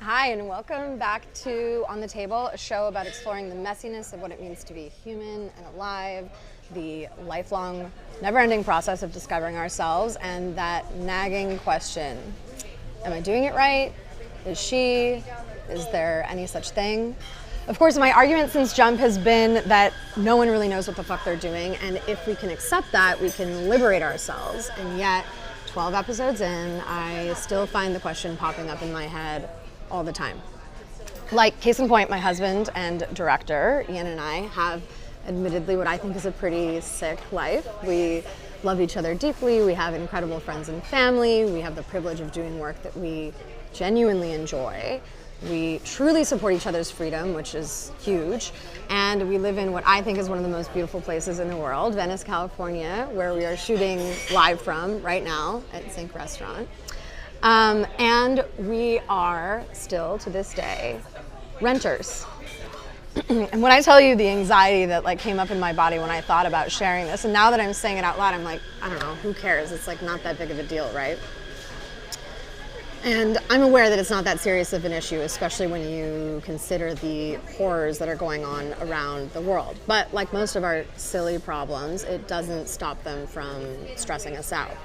Hi, and welcome back to On the Table, a show about exploring the messiness of what it means to be human and alive, the lifelong, never-ending process of discovering ourselves, and that nagging question, am I doing it right? Is she? Is there any such thing? Of course, my argument since Jump has been that no one really knows what the fuck they're doing, and if we can accept that, we can liberate ourselves. And yet, 12 episodes in, I still find the question popping up in my head all the time. Like, case in point, my husband and director, Ian, and I have admittedly what I think is a pretty sick life. We love each other deeply, we have incredible friends and family, we have the privilege of doing work that we genuinely enjoy. We truly support each other's freedom, which is huge, and we live in what I think is one of the most beautiful places in the world, Venice, California, where we are shooting live from right now at Zinqué Restaurant. And we are still, to this day, renters. And when I tell you the anxiety that came up in my body when I thought about sharing this, and now that I'm saying it out loud, I'm like, I don't know, who cares? It's not that big of a deal, right? And I'm aware that it's not that serious of an issue, especially when you consider the horrors that are going on around the world. But like most of our silly problems, it doesn't stop them from stressing us out.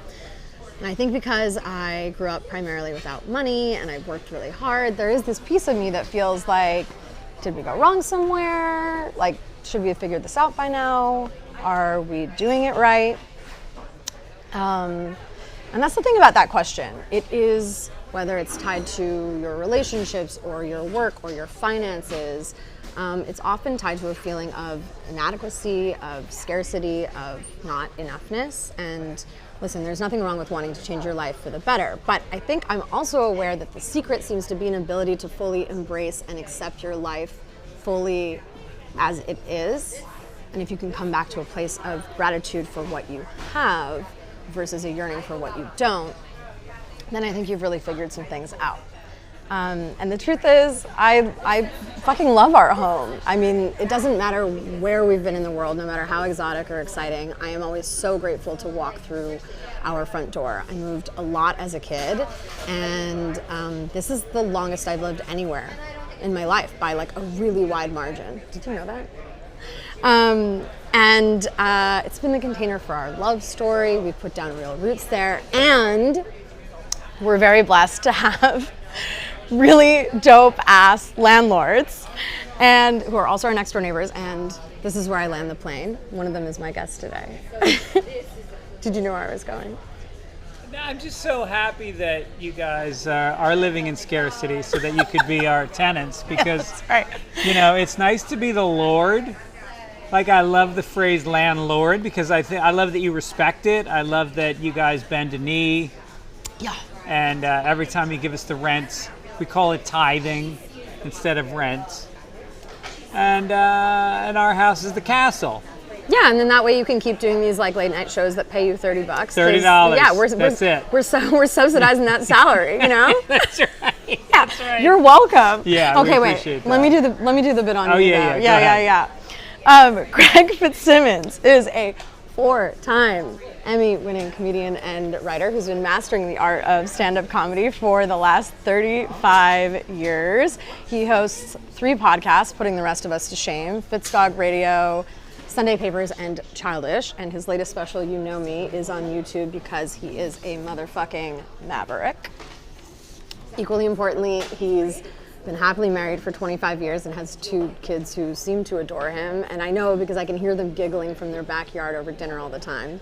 And I think because I grew up primarily without money and I've worked really hard, there is this piece of me that feels like, did we go wrong somewhere? Should we have figured this out by now? Are we doing it right? And that's the thing about that question. It is, whether it's tied to your relationships or your work or your finances, it's often tied to a feeling of inadequacy, of scarcity, of not enoughness. And listen, there's nothing wrong with wanting to change your life for the better, but I think I'm also aware that the secret seems to be an ability to fully embrace and accept your life fully as it is. And if you can come back to a place of gratitude for what you have versus a yearning for what you don't, then I think you've really figured some things out. And the truth is, I fucking love our home. I mean, it doesn't matter where we've been in the world, no matter how exotic or exciting, I am always so grateful to walk through our front door. I moved a lot as a kid, and this is the longest I've lived anywhere in my life by a really wide margin. Did you know that? And it's been the container for our love story. We've put down real roots there, and we're very blessed to have really dope ass landlords, and who are also our next door neighbors, and this is where I land the plane. One of them is my guest today. Did you know where I was going? I'm just so happy that you guys are living in scarcity so that you could be our tenants, because right. It's nice to be the Lord. I love the phrase landlord because I love that you respect it. I love that you guys bend a knee. Yeah. And every time you give us the rent, we call it tithing instead of rent. And our house is the castle. Yeah, and then that way you can keep doing these late night shows that pay you $30. $30. Yeah, that's it. We're subsidizing that salary, That's right. Yeah. That's right. You're welcome. Yeah. Okay, we wait. appreciate that. Let me do the bit on you. Yeah. Yeah. Craig Fitzsimmons is a 4-time Emmy-winning comedian and writer who's been mastering the art of stand-up comedy for the last 35 years. He hosts 3 podcasts, putting the rest of us to shame: Fitzdog Radio, Sunday Papers, and Childish. And his latest special, You Know Me, is on YouTube because he is a motherfucking maverick. Equally importantly, he's been happily married for 25 years and has 2 kids who seem to adore him. And I know because I can hear them giggling from their backyard over dinner all the time.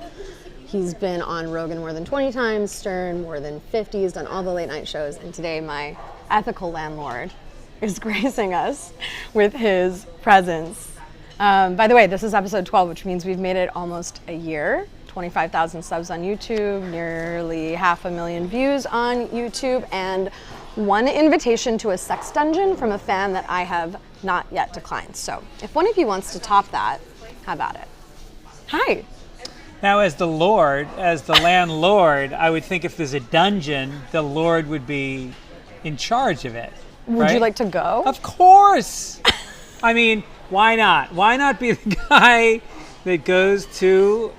He's been on Rogan more than 20 times, Stern more than 50. He's done all the late night shows. And today my ethical landlord is gracing us with his presence. By the way, this is episode 12, which means we've made it almost a year. 25,000 subs on YouTube, nearly 500,000 views on YouTube, and 1 invitation to a sex dungeon from a fan that I have not yet declined. So if one of you wants to top that, how about it? Hi. Now, as the landlord, I would think if there's a dungeon, the Lord would be in charge of it. Would you like to go? Of course. I mean, why not? Why not be the guy that goes to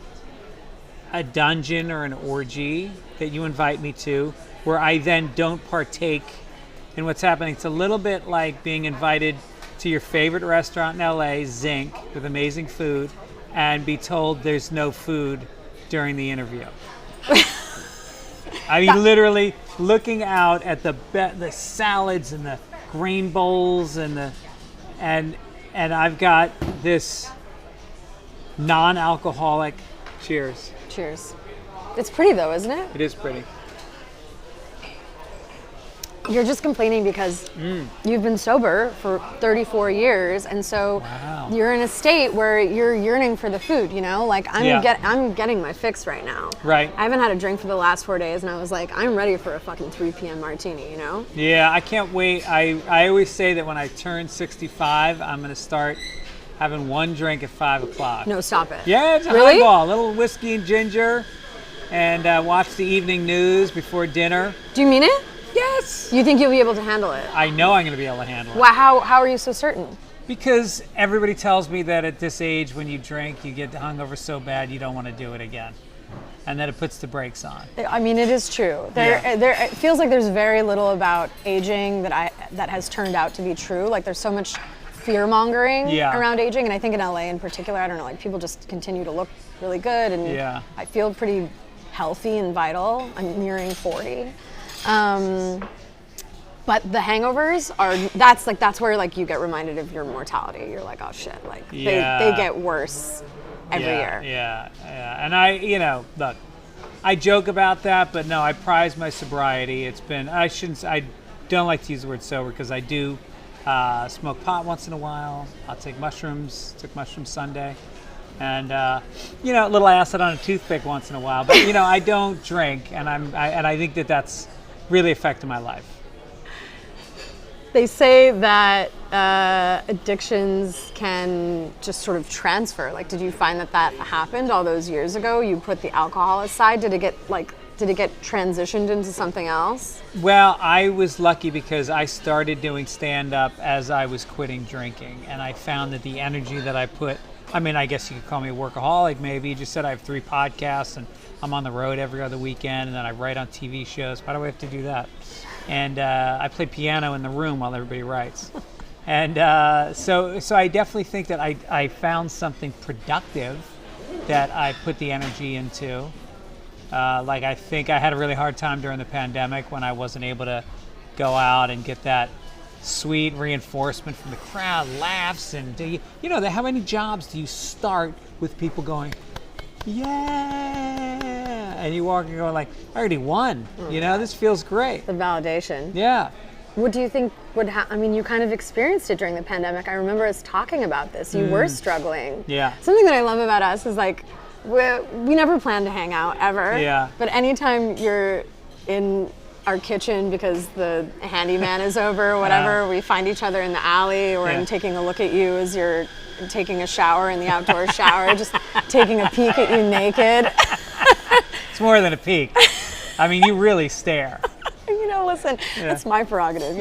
a dungeon or an orgy that you invite me to, where I then don't partake in what's happening. It's a little bit like being invited to your favorite restaurant in LA, Zinc, with amazing food, and be told there's no food during the interview. I mean, literally looking out at the salads and the grain bowls and I've got this non-alcoholic. Cheers. Cheers. It's pretty though, isn't it? It is pretty. You're just complaining because you've been sober for 34 years, and so you're in a state where you're yearning for the food, you know? Like, I'm getting my fix right now. Right. I haven't had a drink for the last 4 days, and I was like, I'm ready for a fucking 3 p.m. martini, you know? Yeah, I can't wait. I always say that when I turn 65, I'm going to start having one drink at 5 o'clock. No, stop it. Yeah, it's a highball. A little whiskey and ginger, and watch the evening news before dinner. Do you mean it? Yes. You think you'll be able to handle it? I know I'm going to be able to handle it. Wow, how are you so certain? Because everybody tells me that at this age, when you drink, you get hungover so bad you don't want to do it again. And that it puts the brakes on. I mean, it is true. It feels like there's very little about aging that has turned out to be true. Like, there's so much fear-mongering around aging. And I think in LA in particular, I don't know, like, people just continue to look really good. And I feel pretty healthy and vital. I'm nearing 40. But the hangovers that's where like you get reminded of your mortality. You're like, oh shit, like they get worse every year. Yeah. And look, I joke about that, but no, I prize my sobriety. It's been, I don't like to use the word sober because I do smoke pot once in a while. I'll take mushrooms, took mushrooms Sunday. And a little acid on a toothpick once in a while. But I don't drink, and I think that's really affected my life. They say that addictions can just sort of transfer. Like, did you find that happened all those years ago? You put the alcohol aside. Did it get transitioned into something else? Well, I was lucky because I started doing stand-up as I was quitting drinking, and I found that the energy that I put, I mean, I guess you could call me a workaholic maybe. You just said I have 3 podcasts and I'm on the road every other weekend, and then I write on TV shows. Why do I have to do that? And I play piano in the room while everybody writes. And so I definitely think that I found something productive that I put the energy into. Like, I think I had a really hard time during the pandemic when I wasn't able to go out and get that sweet reinforcement from the crowd, laughs, and how many jobs do you start with people going, yeah, and you walk and go like, I already won. This feels great. The validation. Yeah. What do you think you kind of experienced it during the pandemic. I remember us talking about this. You were struggling. Yeah. Something that I love about us is like, we never plan to hang out ever. Yeah. But anytime you're in our kitchen because the handyman is over or whatever, we find each other in the alley, or I'm taking a look at you as you're taking a shower in the outdoor shower, just taking a peek at you naked. It's more than a peek. I mean, you really stare. Listen, it's my prerogative,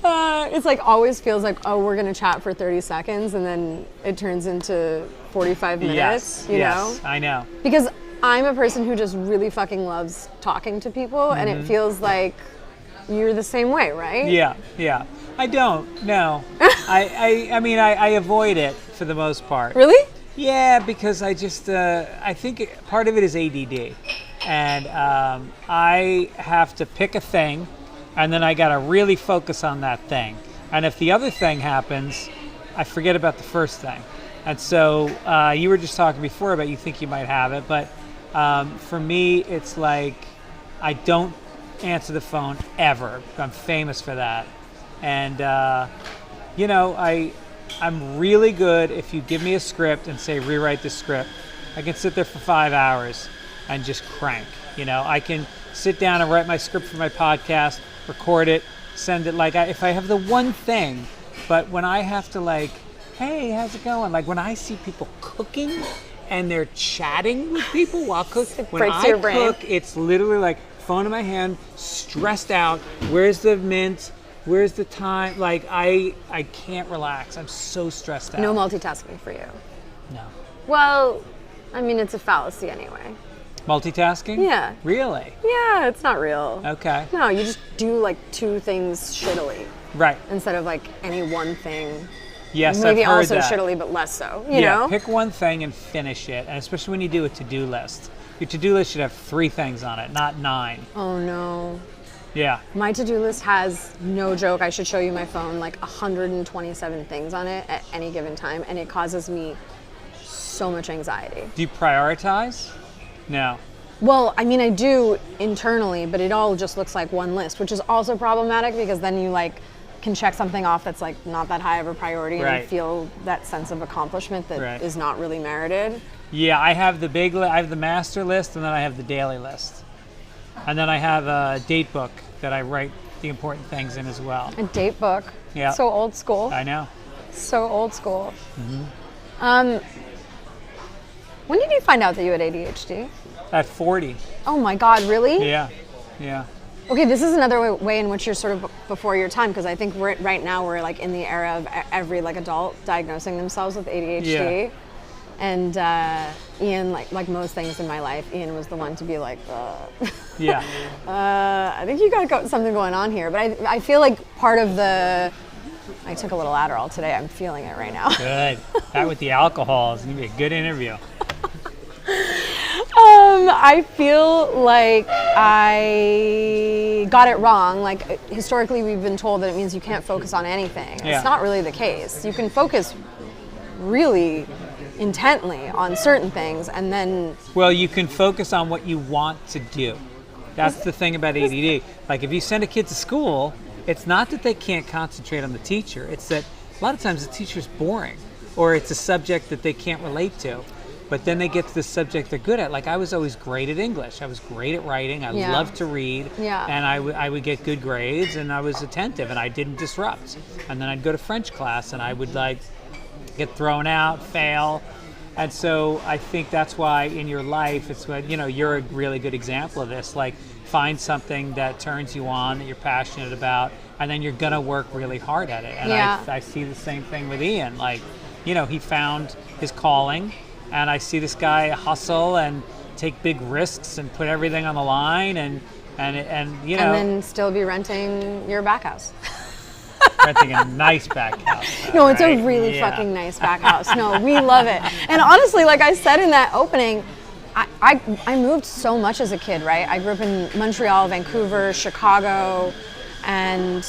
It's like always feels like, oh, we're going to chat for 30 seconds and then it turns into 45 minutes, Yes, I know. Because I'm a person who just really fucking loves talking to people, and it feels like you're the same way, right? Yeah. I don't, no. I avoid it for the most part. Really? Yeah, because I just, I think part of it is ADD. And I have to pick a thing, and then I got to really focus on that thing. And if the other thing happens, I forget about the first thing. And so you were just talking before about you think you might have it, but for me, it's like I don't answer the phone ever. I'm famous for that. And, I'm really good if you give me a script and say, rewrite the script. I can sit there for 5 hours and just crank. I can sit down and write my script for my podcast, record it, send it. Like, if I have the one thing, but when I have to hey, how's it going? Like, when I see people cooking and they're chatting with people while cooking, when I cook, it's literally like phone in my hand, stressed out. Where's the mint? Where's the time? Like, I can't relax. I'm so stressed out. No multitasking for you. No. Well, it's a fallacy anyway. Multitasking? Yeah. Really? Yeah, it's not real. Okay. No, you just do like two things shittily Right. instead of like any one thing. Yes, Maybe I've heard also that. shittily, but less so. You know? Pick one thing and finish it, and especially when you do a to-do list. Your to-do list should have 3 things on it, not 9. Oh no. Yeah. My to-do list has, no joke, I should show you my phone, like 127 things on it at any given time, and it causes me so much anxiety. Do you prioritize? No. Well, I mean, I do internally, but it all just looks like one list, which is also problematic because then you like can check something off that's like not that high of a priority and feel that sense of accomplishment that is not really merited. Yeah, I have I have the master list, and then I have the daily list. And then I have a date book that I write the important things in as well. A date book? Yeah. So old school. I know. So old school. Mm-hmm. When did you find out that you had ADHD? At 40. Oh my God, really? Yeah, yeah. Okay, this is another way in which you're sort of before your time, because I think right now we're like in the era of every like adult diagnosing themselves with ADHD. Yeah. And Ian, like most things in my life, Ian was the one to be like, Yeah. I think you got something going on here. But I feel like part of I took a little Adderall today. I'm feeling it right now. Good. That with the alcohol is going to be a good interview. I feel like I got it wrong. Like historically, we've been told that it means you can't focus on anything. Yeah. It's not really the case. You can focus really intently on certain things, and then Well, you can focus on what you want to do. That's the thing about ADD. Like if you send a kid to school, it's not that they can't concentrate on the teacher. It's that a lot of times the teacher's boring, or it's a subject that they can't relate to. But then they get to the subject they're good at. Like I was always great at English. I was great at writing. I loved to read. Yeah. And I would get good grades, and I was attentive, and I didn't disrupt. And then I'd go to French class, and I would like get thrown out, fail. And so I think that's why in your life, it's what, you're a really good example of this. Like find something that turns you on, that you're passionate about, and then you're gonna work really hard at it. And I see the same thing with Ian. Like, he found his calling, and I see this guy hustle and take big risks and put everything on the line, and then still be renting your back house. renting a nice back house. No, it's a really fucking nice back house. No, we love it. And honestly, like I said in that opening, I moved so much as a kid, right? I grew up in Montreal, Vancouver, Chicago, and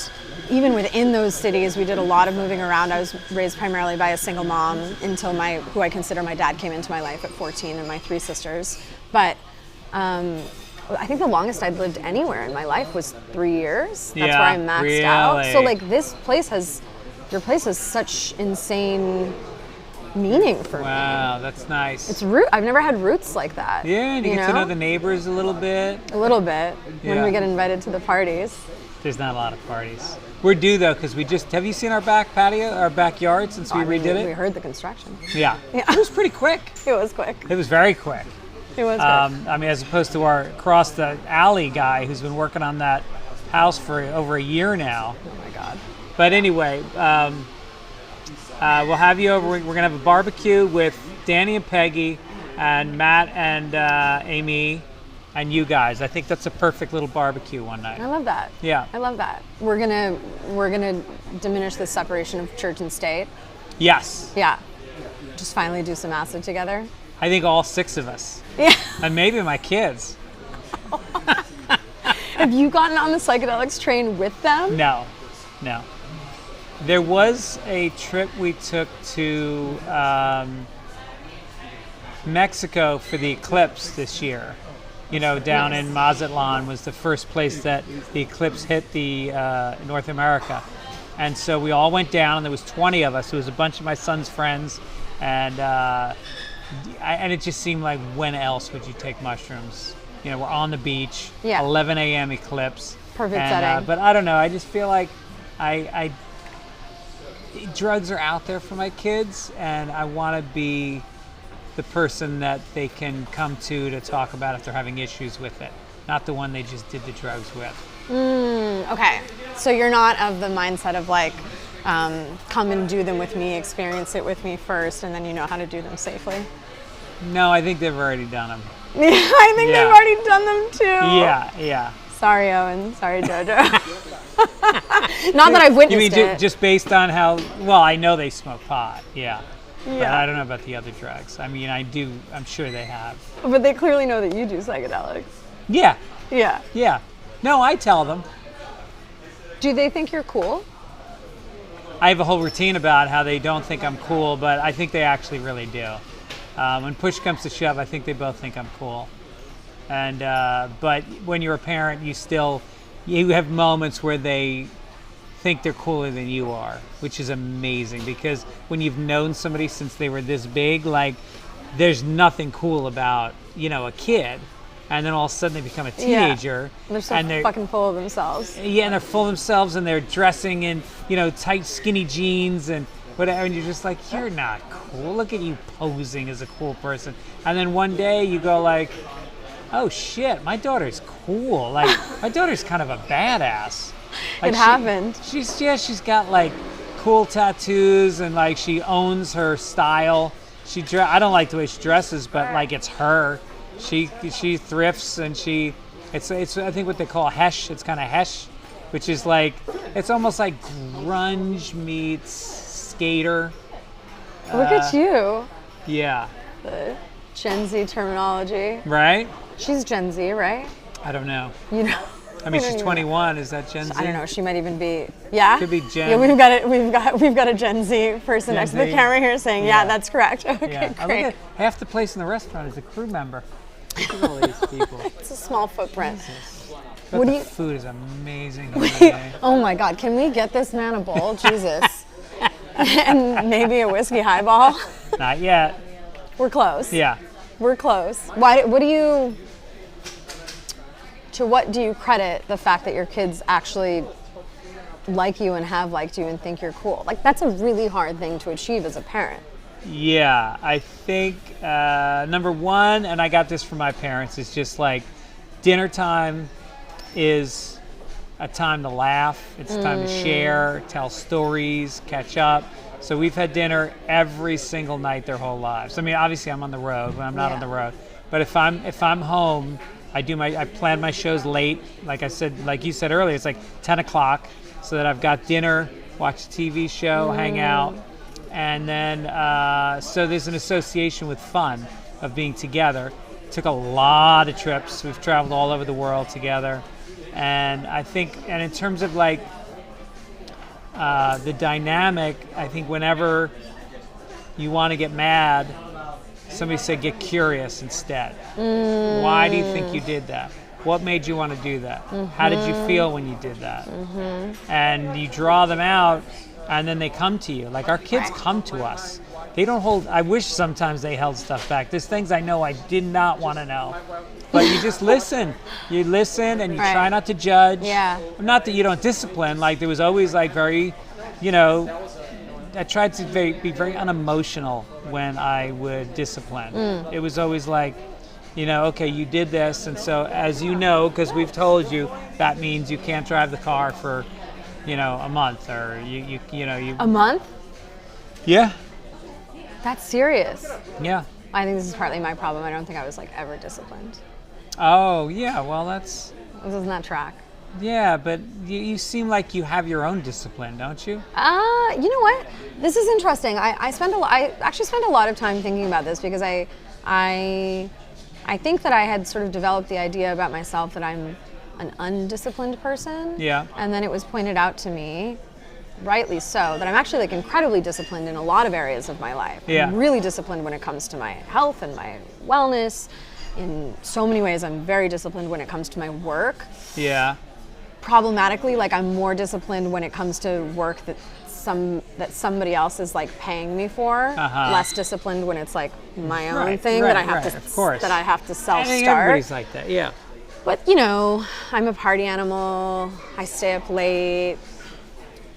even within those cities, we did a lot of moving around. I was raised primarily by a single mom until who I consider my dad came into my life at 14, and my 3 sisters. But I think the longest I'd lived anywhere in my life was 3 years. That's where I maxed out. So like your place has such insane meaning for me. Wow, that's nice. It's I've never had roots like that. Yeah, and you get to know the neighbors a little bit. A little bit when we get invited to the parties. There's not a lot of parties. We're due though, because have you seen our back patio, our backyard since we redid it? We heard the construction. Yeah. It was pretty quick. It was quick. It was very quick. It was quick. I mean, as opposed to our across the alley guy who's been working on that house for over a year now. Oh my God. But anyway, we'll have you over. We're going to have a barbecue with Danny and Peggy and Matt and Amy and you guys. I think that's a perfect little barbecue one night. I love that. Yeah. I love that. We're gonna diminish the separation of church and state. Yes. Yeah. Just finally do some acid together. I think all 6 of us. Yeah. And maybe my kids. Have you gotten on the psychedelics train with them? No. There was a trip we took to Mexico for the eclipse this year. Down in Mazatlan was the first place that the eclipse hit the North America. And so we all went down, and there was 20 of us. It was a bunch of my son's friends, and it just seemed like, when else would you take mushrooms? We're on the beach, 11 a.m. eclipse. Perfect setting. But I don't know, I just feel like drugs are out there for my kids, and I want to be the person that they can come to talk about if they're having issues with it, not the one they just did the drugs with. Okay, so you're not of the mindset of like, come and do them with me, experience it with me first, and then you know how to do them safely? No, I think they've already done them. Yeah, I think they've already done them too. Yeah. Sorry, Owen. Sorry, JoJo. Not that I've witnessed You mean it. just based on how, well, I know they smoke pot, yeah. But I don't know about the other drugs. I mean, I'm sure they have. But they clearly know that you do psychedelics. Yeah. Yeah. Yeah. No, I tell them. Do they think you're cool? I have a whole routine about how they don't think I'm cool, but I think they actually really do. When push comes to shove, I think they both think I'm cool. And but when you're a parent, you have moments where they think they're cooler than you are, which is amazing, because when you've known somebody since they were this big, like, there's nothing cool about, a kid, and then all of a sudden they become a teenager. They're so fucking full of themselves. Yeah, and they're full of themselves, and they're dressing in, tight, skinny jeans and whatever, and you're just like, you're not cool. Look at you posing as a cool person. And then one day you go like, oh shit, my daughter's cool. Like, my daughter's kind of a badass. Like, it happened. She's got like cool tattoos, and like she owns her style. I don't like the way she dresses, but like it's her. She thrifts, and it's I think what they call hesh. It's kind of hesh, which is like, it's almost like grunge meets skater. Look at you. Yeah. The Gen Z terminology. Right? She's Gen Z, right? I don't know. I mean, she's 21. Is that Gen Z? I don't know. She might even be. Yeah. Could be Gen. Yeah, we've got a Gen Z person next to the camera here saying, yeah, that's correct. Okay, great. Look at half the place in the restaurant is a crew member. Look at all these people. It's a small footprint. But the food is amazing. Oh my God! Can we get this man a bowl? Jesus. And maybe a whiskey highball. Not yet. We're close. Yeah. We're close. To what do you credit the fact that your kids actually like you and have liked you and think you're cool? Like, that's a really hard thing to achieve as a parent. Yeah, I think number one, and I got this from my parents, is just like dinner time is a time to laugh. It's time to share, tell stories, catch up. So we've had dinner every single night their whole lives. I mean, obviously I'm on the road when I'm not on the road, but if I'm home, I plan my shows late. Like you said earlier, it's like 10 o'clock, so that I've got dinner, watch a TV show, hang out, and then so there's an association with fun of being together. Took a lot of trips. We've traveled all over the world together, and I think, and in terms of like the dynamic, I think whenever you want to get mad, somebody said get curious instead. Why do you think you did that? What made you want to do that? How did you feel when you did that? And you draw them out, and then they come to you. Like, our kids come to us. They don't hold, I wish sometimes they held stuff back. There's things I know I did not want to know. But you just listen. You listen, and you try not to judge. Yeah. Not that you don't discipline. Like, there was always like very, I tried to be very unemotional when I would discipline. It was always like, okay, you did this, and so as you know, because we've told you, that means you can't drive the car for, a month, or you. A month? Yeah. That's serious. Yeah. I think this is partly my problem. I don't think I was like ever disciplined. Oh yeah, well that's. Doesn't that track? Yeah, but you seem like you have your own discipline, don't you? You know what? This is interesting. I actually spend a lot of time thinking about this, because I think that I had sort of developed the idea about myself that I'm an undisciplined person. Yeah. And then it was pointed out to me, rightly so, that I'm actually like incredibly disciplined in a lot of areas of my life. Yeah. I'm really disciplined when it comes to my health and my wellness. In so many ways, I'm very disciplined when it comes to my work. Yeah. Problematically, like, I'm more disciplined when it comes to work that somebody else is like paying me for. Less disciplined when it's like my own thing that I have to self-start. I think everybody's like that, yeah. But I'm a party animal. I stay up late.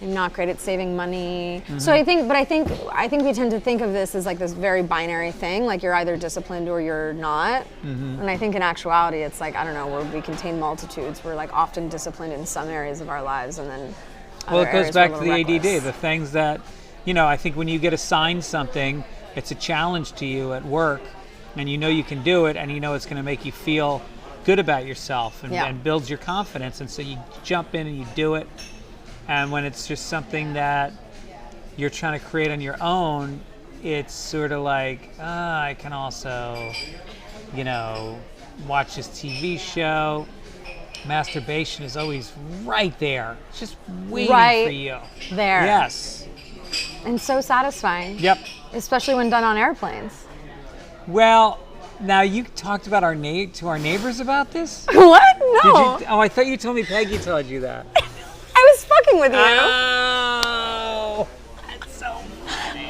I'm not great at saving money. So I think we tend to think of this as like this very binary thing, like you're either disciplined or you're not. And I think in actuality, it's like, I don't know, we contain multitudes. We're like often disciplined in some areas of our lives, and then well, it goes back to the ADD, the things that, I think when you get assigned something, it's a challenge to you at work, and you know you can do it, and you know it's going to make you feel good about yourself and, Yeah. and builds your confidence, and so you jump in and you do it. And when it's just something that you're trying to create on your own, it's sort of like, I can also, watch this TV show. Masturbation is always right there. It's just waiting for you. There. Yes. And so satisfying. Yep. Especially when done on airplanes. Well, now you talked about to our neighbors about this? What? No. Did you? Oh, I thought you told me Peggy told you that. I was fucking with you. Oh, that's so funny.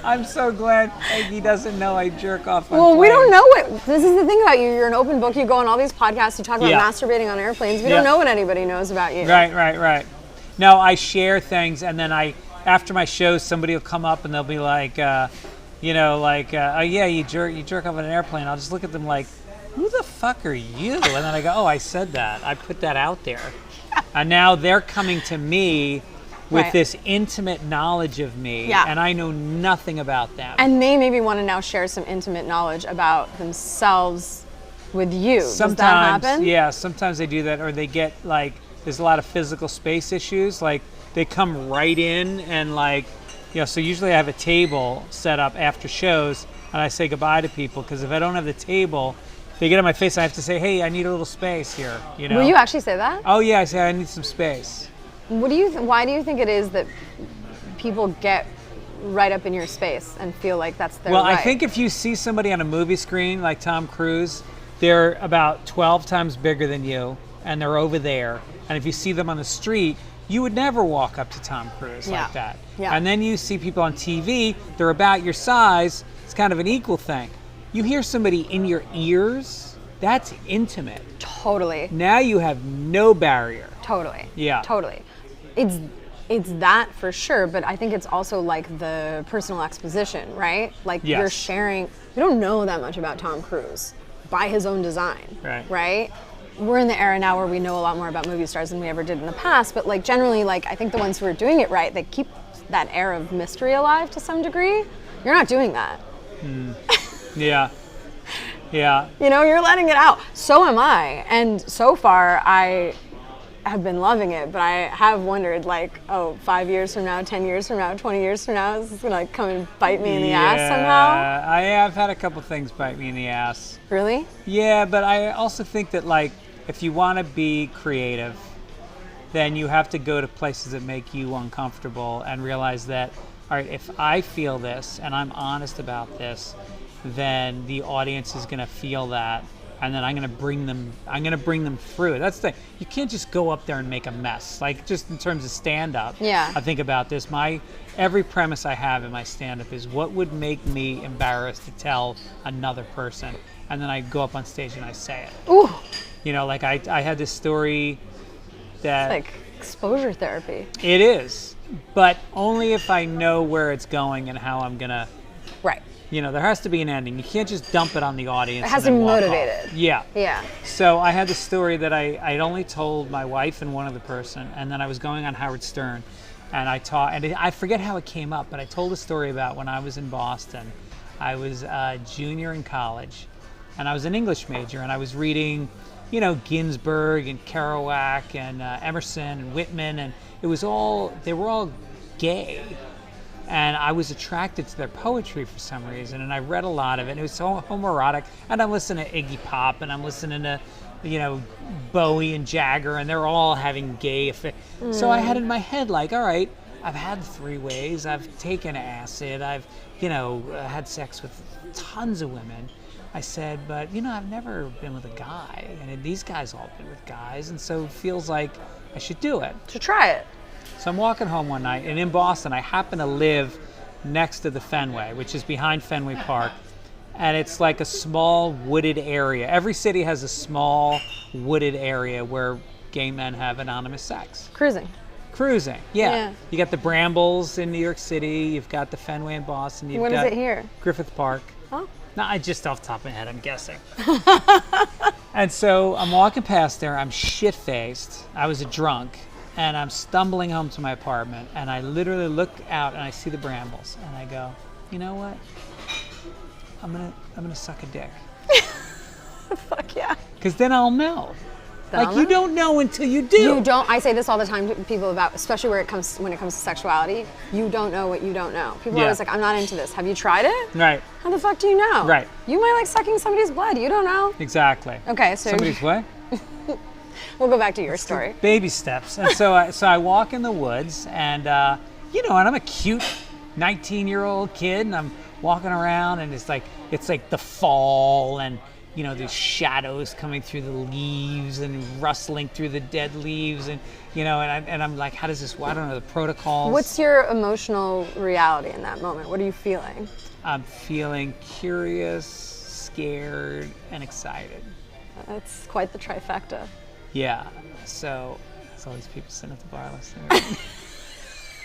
I'm so glad Peggy doesn't know I jerk off on Well, we don't planes. know what. This is the thing about you. You're an open book. You go on all these podcasts. You talk about Yeah. masturbating on airplanes. We Yeah. don't know what anybody knows about you. Right. No, I share things, and then after my shows, somebody will come up and they'll be like, oh yeah, you jerk off on an airplane. I'll just look at them like, who the fuck are you? And then I go, oh, I said that. I put that out there. And now they're coming to me with Right. this intimate knowledge of me, Yeah. and I know nothing about them. And they maybe want to now share some intimate knowledge about themselves with you. Sometimes, Does that happen? yeah, sometimes they do that, or they get like, there's a lot of physical space issues. Like they come right in and so usually I have a table set up after shows, and I say goodbye to people, because if I don't have the table, they get on my face and I have to say, hey, I need a little space here, Will you actually say that? Oh yeah, I say I need some space. What do you? Why do you think it is that people get right up in your space and feel like that's their Well, right? I think if you see somebody on a movie screen like Tom Cruise, they're about 12 times bigger than you, and they're over there. And if you see them on the street, you would never walk up to Tom Cruise Yeah. like that. Yeah. And then you see people on TV, they're about your size. It's kind of an equal thing. You hear somebody in your ears, that's intimate. Totally. Now you have no barrier. Totally. Yeah. Totally. It's that for sure, but I think it's also like the personal exposition, right? Like Yes. you're sharing. We don't know that much about Tom Cruise by his own design, Right. Right? We're in the era now where we know a lot more about movie stars than we ever did in the past, but like generally, like I think the ones who are doing it right, they keep that air of mystery alive to some degree. You're not doing that. Yeah. Yeah. You're letting it out. So am I. And so far, I have been loving it, but I have wondered, 5 years from now, 10 years from now, 20 years from now, is this going to come and bite me in the ass somehow? I have had a couple things bite me in the ass. Really? Yeah, but I also think that if you want to be creative, then you have to go to places that make you uncomfortable and realize that, all right, if I feel this and I'm honest about this, then the audience is going to feel that, and then I'm going to bring them through it. That's the thing. You can't just go up there and make a mess. Just in terms of stand-up, Yeah. I think about this. Every premise I have in my stand-up is what would make me embarrassed to tell another person, and then I go up on stage and I say it. Ooh, I had this story that like exposure therapy. it is, but only if I know where it's going and how I'm gonna. Right. There has to be an ending. You can't just dump it on the audience. It has and to then be walk motivated. off. Yeah. Yeah. So I had this story that I'd only told my wife and one other person, and then I was going on Howard Stern, and I forget how it came up, but I told a story about when I was in Boston. I was a junior in college, and I was an English major, and I was reading, Ginsberg and Kerouac and Emerson and Whitman, and they were all gay. And I was attracted to their poetry for some reason, and I read a lot of it. And it was so homoerotic, and I'm listening to Iggy Pop, and I'm listening to, Bowie and Jagger, and they're all having gay affairs. So I had in my head, all right, I've had 3 ways, I've taken acid, I've, had sex with tons of women. I said, but, I've never been with a guy, and these guys all been with guys, and so it feels like I should do it. To try it. So I'm walking home one night, and in Boston, I happen to live next to the Fenway, which is behind Fenway Park, and it's like a small wooded area. Every city has a small wooded area where gay men have anonymous sex. Cruising, yeah. You got the Brambles in New York City, you've got the Fenway in Boston, you've What got is it here? Griffith Park. Oh. No, I just off the top of my head, I'm guessing. And so I'm walking past there, I'm shit-faced, I was a drunk, and I'm stumbling home to my apartment, and I literally look out and I see the Brambles, and I go, you know what? I'm gonna suck a dick. Fuck yeah. Because then I'll know. You don't know until you do. You don't. I say this all the time to people about, especially when it comes to sexuality. You don't know what you don't know. People are always like, I'm not into this. Have you tried it? Right. How the fuck do you know? Right. You might like sucking somebody's blood. You don't know. Exactly. Okay, so Somebody's what? We'll go back to your story. Baby steps. And so I walk in the woods, and and I'm a cute 19-year-old kid, and I'm walking around, and it's like the fall, and these shadows coming through the leaves and rustling through the dead leaves, and and I'm like, how does this? I don't know the protocols. What's your emotional reality in that moment? What are you feeling? I'm feeling curious, scared, and excited. That's quite the trifecta. Yeah. So there's all these people sitting at the bar listening.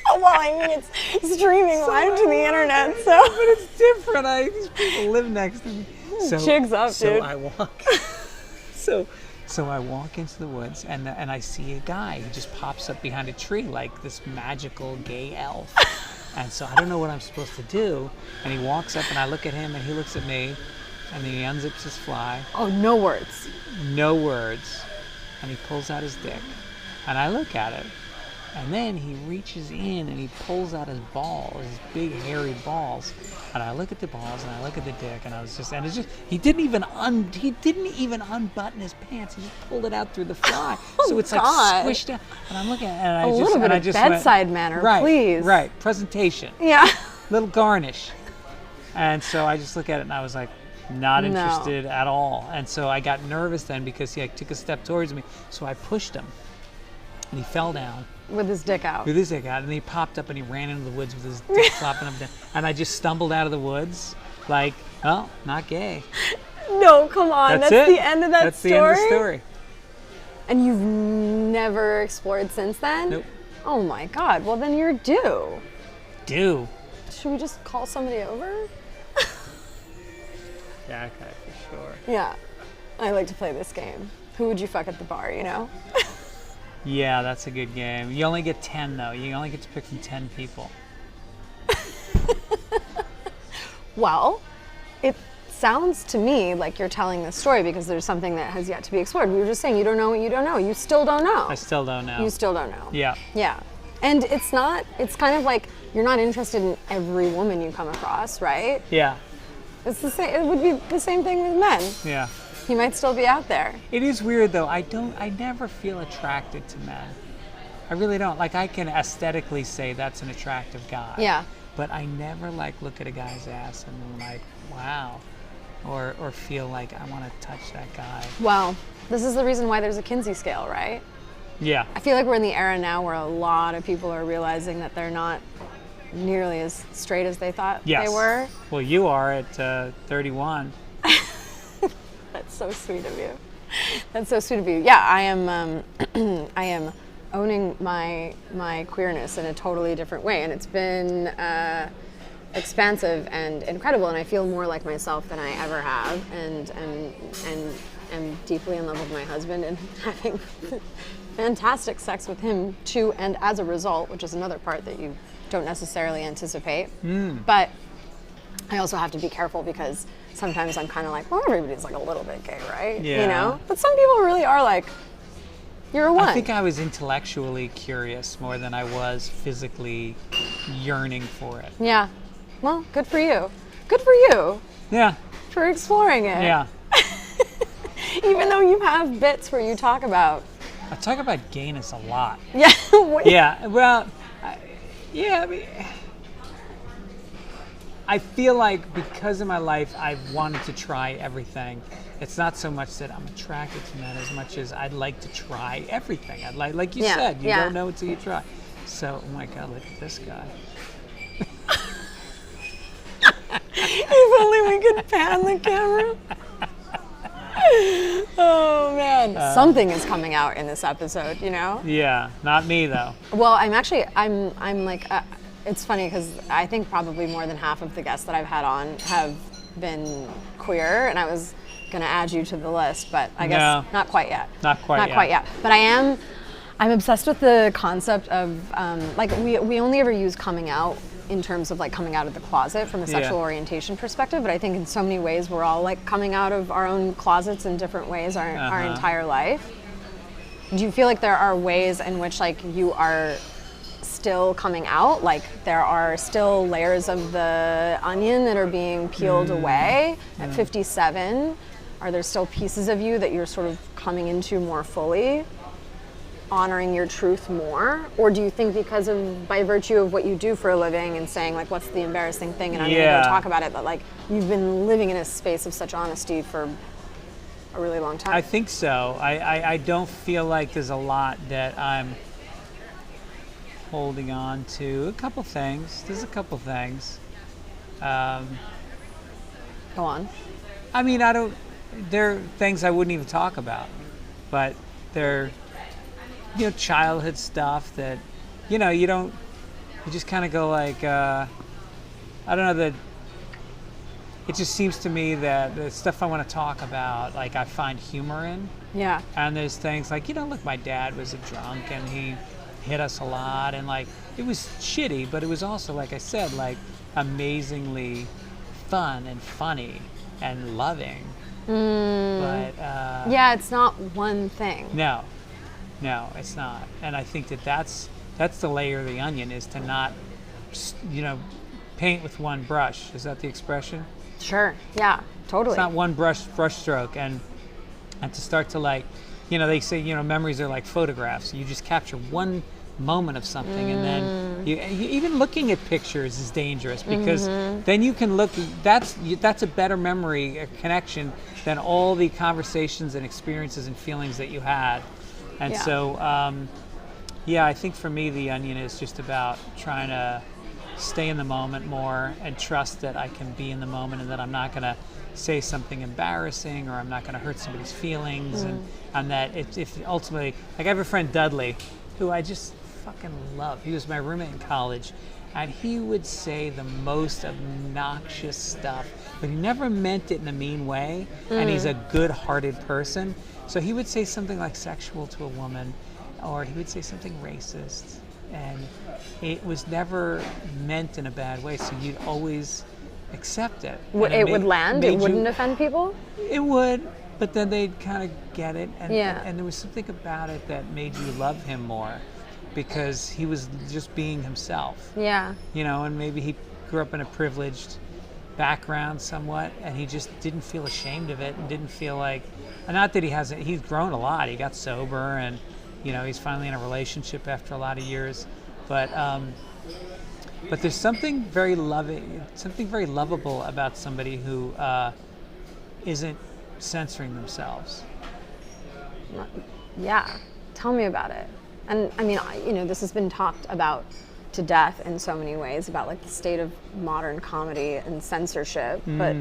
Oh, well, I mean, it's streaming live to the internet, so. But it's different. These people live next to me. Jigs up, dude. So I walk. So I walk into the woods, and I see a guy who just pops up behind a tree like this magical gay elf. And so I don't know what I'm supposed to do. And he walks up, and I look at him, and he looks at me, and then he unzips his fly. Oh, no words. No words. And he pulls out his dick, and I look at it. And then he reaches in and he pulls out his balls, his big hairy balls. And I look at the balls and I look at the dick, and he didn't even unbutton his pants. He just pulled it out through the fly. So it's like squished out. And I'm looking at it, and a little bit of bedside manner, please. Right, presentation. Yeah. Little garnish. And so I just look at it, and I was like, not interested at all. And so I got nervous then because he took a step towards me. So I pushed him, and he fell down. With his dick out. With his dick out. And he popped up and he ran into the woods with his dick flopping up and down. And I just stumbled out of the woods like, oh, not gay. No, come on. That's the end of that That's story? That's the end of the story. And you've never explored since then? Nope. Oh my God. Well, then you're due. Due? Should we just call somebody over? Yeah, okay, for sure. Yeah. I like to play this game. Who would you fuck at the bar, Yeah, that's a good game. You only get 10, though. You only get to pick from 10 people. Well, it sounds to me like you're telling this story because there's something that has yet to be explored. We were just saying you don't know what you don't know. You still don't know. I still don't know. You still don't know. Yeah. Yeah. And it's kind of like you're not interested in every woman you come across, right? Yeah. It's the same. It would be the same thing with men. Yeah. He might still be out there. It is weird though. I never feel attracted to men. I really don't. Like, I can aesthetically say that's an attractive guy. Yeah. But I never look at a guy's ass and I'm like, wow. Or feel like I want to touch that guy. Well, this is the reason why there's a Kinsey scale, right? Yeah. I feel like we're in the era now where a lot of people are realizing that they're not nearly as straight as they thought they were. Well, you are at 31. That's so sweet of you. That's so sweet of you. Yeah, I am owning my queerness in a totally different way, and it's been expansive and incredible, and I feel more like myself than I ever have, and am deeply in love with my husband and having fantastic sex with him too, and as a result, which is another part that you don't necessarily anticipate. But I also have to be careful because sometimes I'm kind of like, well, everybody's like a little bit gay, right? Yeah. But some people really are like, you're a one. I think I was intellectually curious more than I was physically yearning for it. Yeah. Well, good for you. Good for you. Yeah. For exploring it. Yeah. Even though you have bits where you talk about. I talk about gayness a lot. Yeah. Yeah. Well, I mean, I feel like because of my life, I've wanted to try everything. It's not so much that I'm attracted to men as much as I'd like to try everything. I'd like you said, you don't know until you try. So, oh my God, look at this guy. If only we could pan the camera. Oh man, something is coming out in this episode, Yeah, not me though. Well, I'm like, it's funny because I think probably more than half of the guests that I've had on have been queer, and I was gonna add you to the list, but I guess not quite yet. Not quite yet. But I'm obsessed with the concept of like we only ever use coming out in terms of like coming out of the closet from a sexual orientation perspective, but I think in so many ways we're all like coming out of our own closets in different ways our entire life. Do you feel like there are ways in which like you are still coming out, like there are still layers of the onion that are being peeled away at 57? Are there still pieces of you that you're sort of coming into more fully, honoring your truth more? Or do you think because of, by virtue of what you do for a living and saying like, what's the embarrassing thing and I'm gonna go talk about it, that like you've been living in a space of such honesty for a really long time? I think so. I don't feel like there's a lot that I'm holding on to. A couple things. There's a couple things. Go on. I mean, there are things I wouldn't even talk about, but they're, childhood stuff that, you just kind of go like, I don't know, that it just seems to me that the stuff I want to talk about, like I find humor in. Yeah. And there's things like, look, my dad was a drunk and he hit us a lot, and like it was shitty, but it was also, like I said, like amazingly fun and funny and loving. But yeah, it's not one thing. No, it's not. And I think that's the layer of the onion, is to not paint with one brush. Is that the expression? Sure. Yeah, totally. It's not one brush stroke, and to start to like, they say, memories are like photographs. You just capture one moment of something, and then you even looking at pictures is dangerous, because then you can look. That's a better memory, a connection, than all the conversations and experiences and feelings that you had. And so, I think for me, the onion is just about trying to stay in the moment more and trust that I can be in the moment, and that I'm not going to say something embarrassing, or I'm not going to hurt somebody's feelings, and that if ultimately, like I have a friend Dudley, who I just fucking love. He was my roommate in college, and he would say the most obnoxious stuff, but he never meant it in a mean way, and he's a good-hearted person. So he would say something like sexual to a woman, or he would say something racist, and it was never meant in a bad way, so you'd always accept it. It would land? It wouldn't offend people? It would, but then they'd kind of get it, and there was something about it that made you love him more, because he was just being himself. Yeah. And maybe he grew up in a privileged background somewhat, and he just didn't feel ashamed of it, and didn't feel like, not that he's grown a lot. He got sober, and he's finally in a relationship after a lot of years, but there's something very lovable about somebody who isn't censoring themselves. Yeah, tell me about it. And I mean, this has been talked about to death in so many ways, about like the state of modern comedy and censorship, but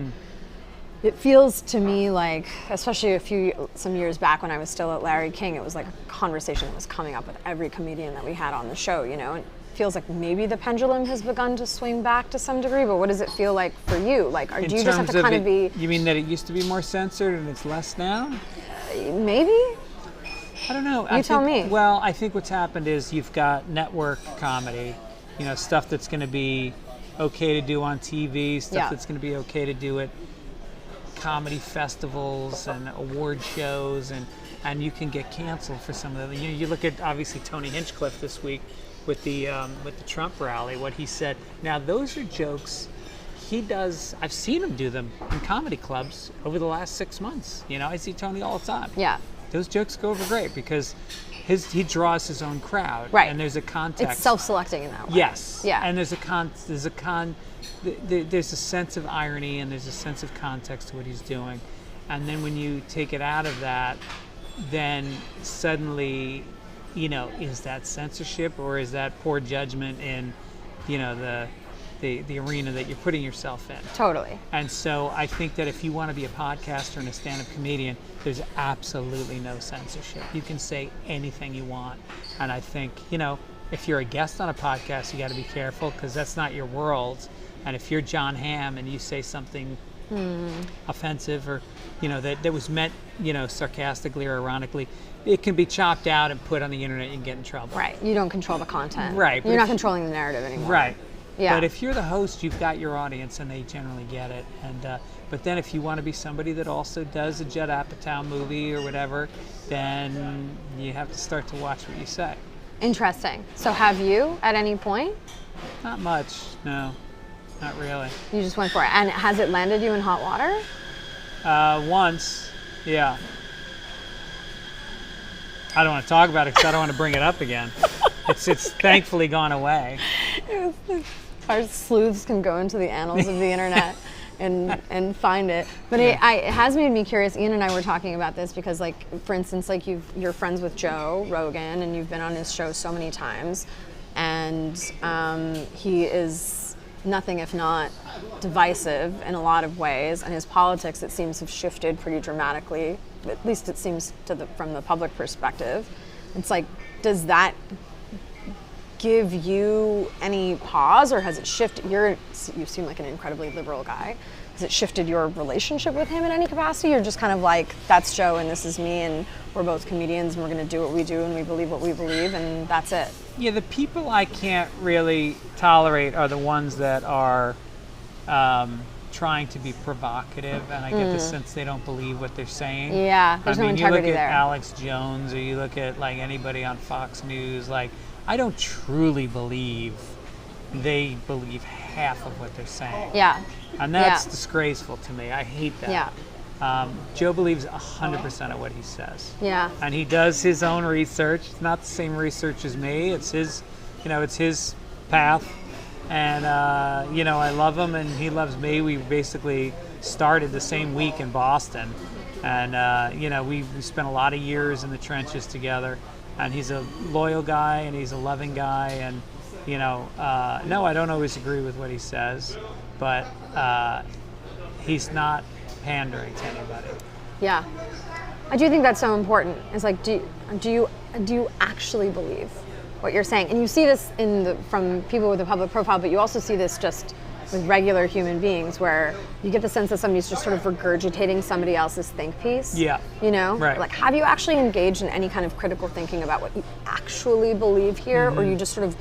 it feels to me like, especially some years back when I was still at Larry King, it was like a conversation that was coming up with every comedian that we had on the show, and it feels like maybe the pendulum has begun to swing back to some degree, but what does it feel like for you? Like, do you just have to kind of be... You mean that it used to be more censored and it's less now? Maybe? I don't know. You tell me. Well, I think what's happened is you've got network comedy, stuff that's going to be okay to do on TV, stuff that's going to be okay to do at comedy festivals and award shows, and you can get canceled for some of them. You look at, obviously, Tony Hinchcliffe this week with the Trump rally, what he said. Now, those are jokes he does. I've seen him do them in comedy clubs over the last 6 months. I see Tony all the time. Yeah. Those jokes go over great because he draws his own crowd, right? And there's a context. It's self-selecting in that way. Yes. Yeah. And there's a sense of irony, and there's a sense of context to what he's doing, and then when you take it out of that, then suddenly, is that censorship, or is that poor judgment in, the arena that you're putting yourself in? Totally. And so I think that if you want to be a podcaster and a stand-up comedian, there's absolutely no censorship. You can say anything you want. And I think, if you're a guest on a podcast, you got to be careful, because that's not your world. And if you're John Hamm and you say something offensive, or, that was meant, sarcastically or ironically, it can be chopped out and put on the internet. You can get in trouble. Right. You don't control the content. Right. You're not controlling the narrative anymore. Right. Yeah. But if you're the host, you've got your audience, and they generally get it. And but then if you want to be somebody that also does a Judd Apatow movie or whatever, then you have to start to watch what you say. Interesting. So have you at any point? Not much, no, not really. You just went for it. And has it landed you in hot water? Once, yeah. I don't want to talk about it because I don't want to bring it up again. It's thankfully gone away. Our sleuths can go into the annals of the internet and find it. But it has made me curious. Ian and I were talking about this because, like, for instance, like you're friends with Joe Rogan and you've been on his show so many times, and he is nothing if not divisive in a lot of ways, and his politics, it seems, have shifted pretty dramatically. At least it seems from the public perspective. It's like, does that give you any pause, or has it shifted you seem like an incredibly liberal guy. Has it shifted your relationship with him in any capacity? You're just kind of like, that's Joe and this is me, and we're both comedians and we're going to do what we do and we believe what we believe, and that's it. Yeah, the people I can't really tolerate are the ones that are trying to be provocative, and I get the sense they don't believe what they're saying. Yeah, there's no integrity you look there. at Alex Jones, or you look at like anybody on Fox News, like, I don't truly believe they believe half of what they're saying. Yeah. And that's disgraceful to me. I hate that. Yeah. Joe believes 100% of what he says. Yeah. And he does his own research. It's not the same research as me. It's his, it's his path. And, I love him and he loves me. We basically started the same week in Boston. And, we spent a lot of years in the trenches together. And he's a loyal guy and he's a loving guy. And, no, I don't always agree with what he says, but he's not pandering to anybody. Yeah. I do think that's so important. It's like, do you actually believe what you're saying? And you see this from people with a public profile, but you also see this just with regular human beings, where you get the sense that somebody's just sort of regurgitating somebody else's think piece. Yeah. Right. Like, have you actually engaged in any kind of critical thinking about what you actually believe here, or are you just sort of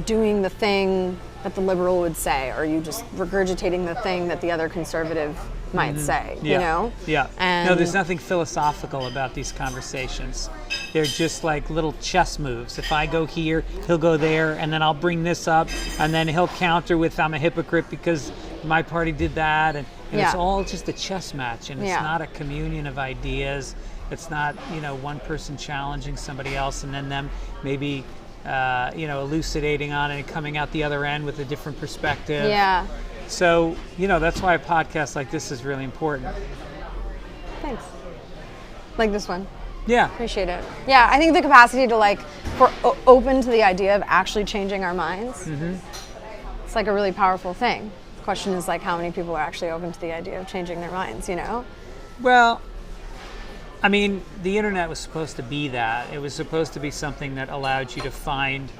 doing the thing that the liberal would say, or are you just regurgitating the thing that the other conservative might say, Yeah. And no, there's nothing philosophical about these conversations. They're just like little chess moves. If I go here, he'll go there, and then I'll bring this up, and then he'll counter with, I'm a hypocrite because my party did that, and it's all just a chess match, and it's not a communion of ideas. It's not, one person challenging somebody else and then them maybe elucidating on it and coming out the other end with a different perspective. Yeah. So, that's why a podcast like this is really important. Thanks. Like this one. Yeah. Appreciate it. Yeah, I think the capacity to for open to the idea of actually changing our minds. It's like a really powerful thing. The question is how many people are actually open to the idea of changing their minds, Well, I mean, the internet was supposed to be that. It was supposed to be something that allowed you to find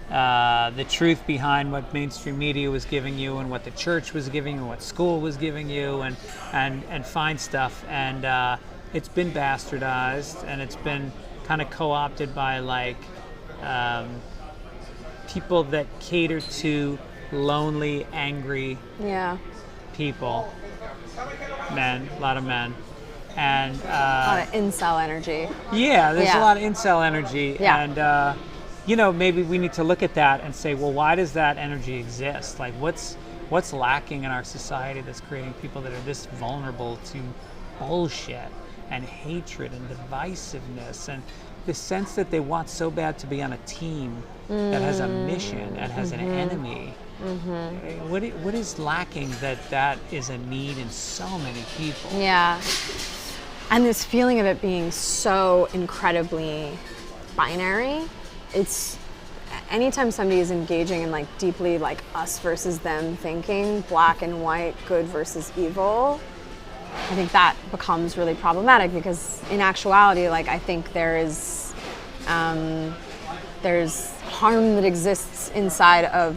the truth behind what mainstream media was giving you and what the church was giving you and what school was giving you, and find stuff. And it's been bastardized, and it's been kind of co-opted by people that cater to lonely, angry people. Men, a lot of men. And a lot of incel energy. Yeah, there's a lot of incel energy. Yeah. And maybe we need to look at that and say, well, why does that energy exist? Like, what's lacking in our society that's creating people that are this vulnerable to bullshit and hatred and divisiveness and the sense that they want so bad to be on a team that has a mission and has an enemy? What is lacking that is a need in so many people? Yeah. And this feeling of it being so incredibly binary, it's anytime somebody is engaging in deeply us versus them thinking, black and white, good versus evil, I think that becomes really problematic, because in actuality, I think there's harm that exists inside of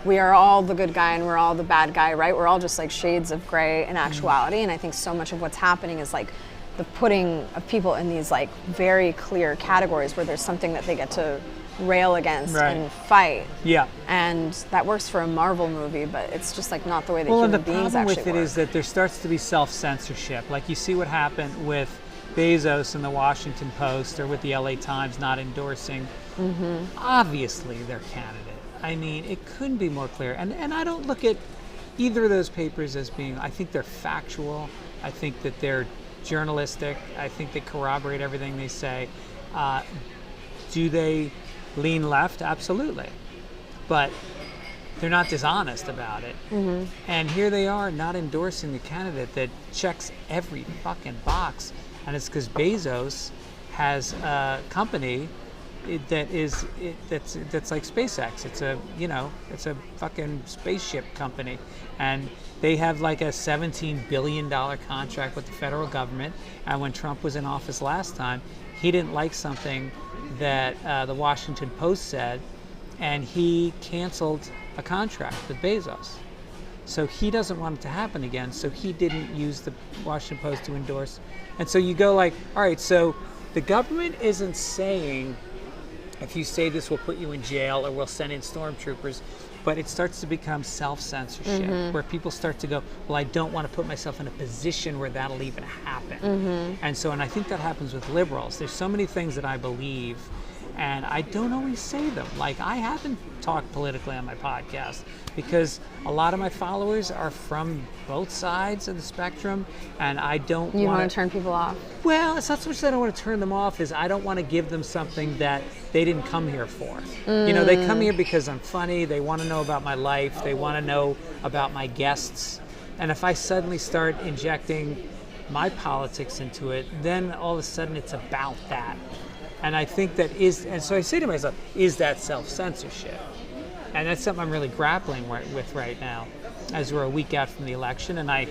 we are all the good guy and we're all the bad guy, right? We're all just shades of gray in actuality. And I think so much of what's happening is the putting of people in these very clear categories where there's something that they get to rail against Right. and fight. Yeah. And that works for a Marvel movie, but it's just like not the way that Well, and human the beings problem actually with it work. is that there starts to be self-censorship. Like you see what happened with Bezos and the Washington Post, or with the LA Times not endorsing, obviously, their candidate. I mean, it couldn't be more clear. And I don't look at either of those papers as being, I think they're factual. I think that they're journalistic. I think they corroborate everything they say. Do they lean left? Absolutely. But they're not dishonest about it. And here they are not endorsing the candidate that checks every fucking box. And it's because Bezos has a company that's like SpaceX. It's a fucking spaceship company, and they have like a $17 billion contract with the federal government. And when Trump was in office last time, he didn't like something that the Washington Post said, and he canceled a contract with Bezos. So he doesn't want it to happen again. So he didn't use the Washington Post to endorse. And so you go like, all right, so the government isn't saying, if you say this, we'll put you in jail or we'll send in stormtroopers. But it starts to become self-censorship, where people start to go, well, I don't want to put myself in a position where that'll even happen. And I think that happens with liberals. There's so many things that I believe, and I don't always say them. Like, I haven't talked politically on my podcast because a lot of my followers are from both sides of the spectrum, and I don't You want to turn people off? Well, it's not so much that I don't want to turn them off, as I don't want to give them something that they didn't come here for. You know, they come here because I'm funny, they want to know about my life, they want to know about my guests. And if I suddenly start injecting my politics into it, then all of a sudden it's about that. And I think that and so I say to myself, is that self-censorship? And that's something I'm really grappling with right now, as we're a week out from the election. And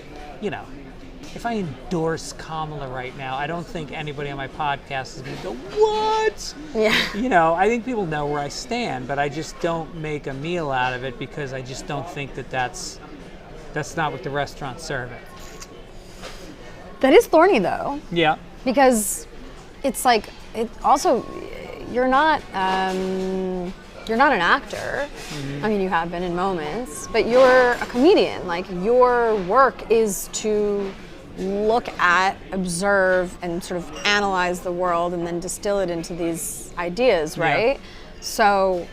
if I endorse Kamala right now, I don't think anybody on my podcast is going to go, what? Yeah. I think people know where I stand, but I just don't make a meal out of it because I just don't think that's not what the restaurant's serving. That is thorny, though. Yeah. Because it's like, it also, you're not an actor. I mean, you have been in moments, but you're a comedian. Like, your work is to look at, observe, and sort of analyze the world and then distill it into these ideas, right? Yeah. So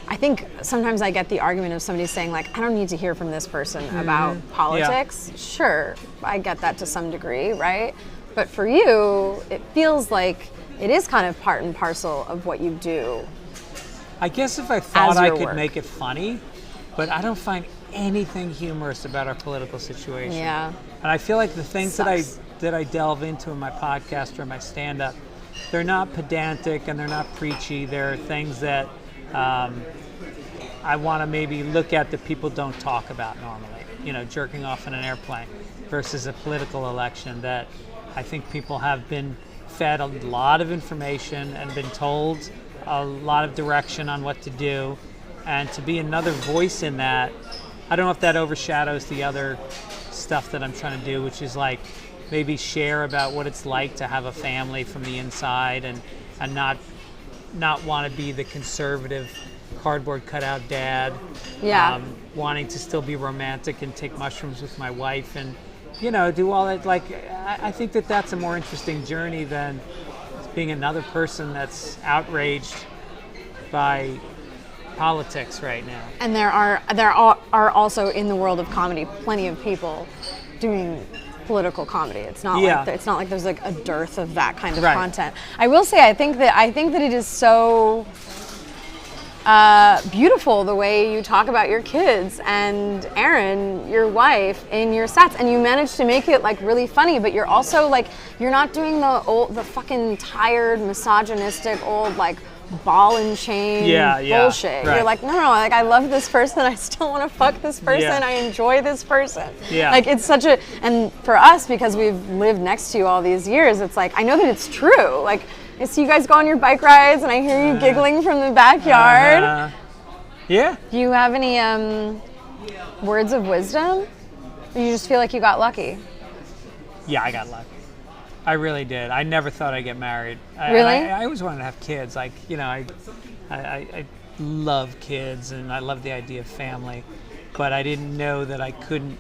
I think sometimes I get the argument of somebody saying, like, I don't need to hear from this person about politics. Yeah. Sure, I get that to some degree, right? But for you, it feels like it is kind of part and parcel of what you do. I guess if I thought I could make it funny, but I don't find anything humorous about our political situation. Yeah. And I feel like the things that I delve into in my podcast or my stand-up, they're not pedantic and they're not preachy. They're things that I want to maybe look at that people don't talk about normally. Jerking off in an airplane versus a political election that I think people have been fed a lot of information and been told a lot of direction on what to do, and to be another voice in that, I don't know if that overshadows the other stuff that I'm trying to do, which is like maybe share about what it's like to have a family from the inside and not want to be the conservative cardboard cutout dad, wanting to still be romantic and take mushrooms with my wife and do all that. Like, I think that that's a more interesting journey than being another person that's outraged by politics right now. And there are also in the world of comedy plenty of people doing political comedy. It's not like there's like a dearth of that kind of content. I will say I think that it is so beautiful the way you talk about your kids and Erin, your wife, in your sets, and you manage to make it like really funny, but you're also like, you're not doing the fucking tired, misogynistic old like ball and chain bullshit. Right. You're like, no, like I love this person, I still want to fuck this person, I enjoy this person. Yeah. Like it's such a, and for us, because we've lived next to you all these years, it's like, I know that it's true. Like, I see you guys go on your bike rides and I hear you giggling from the backyard. Yeah. Do you have any words of wisdom? Or you just feel like you got lucky? Yeah, I got lucky. I really did. I never thought I'd get married. Really? I always wanted to have kids. Like, I love kids and I love the idea of family, but I didn't know that I couldn't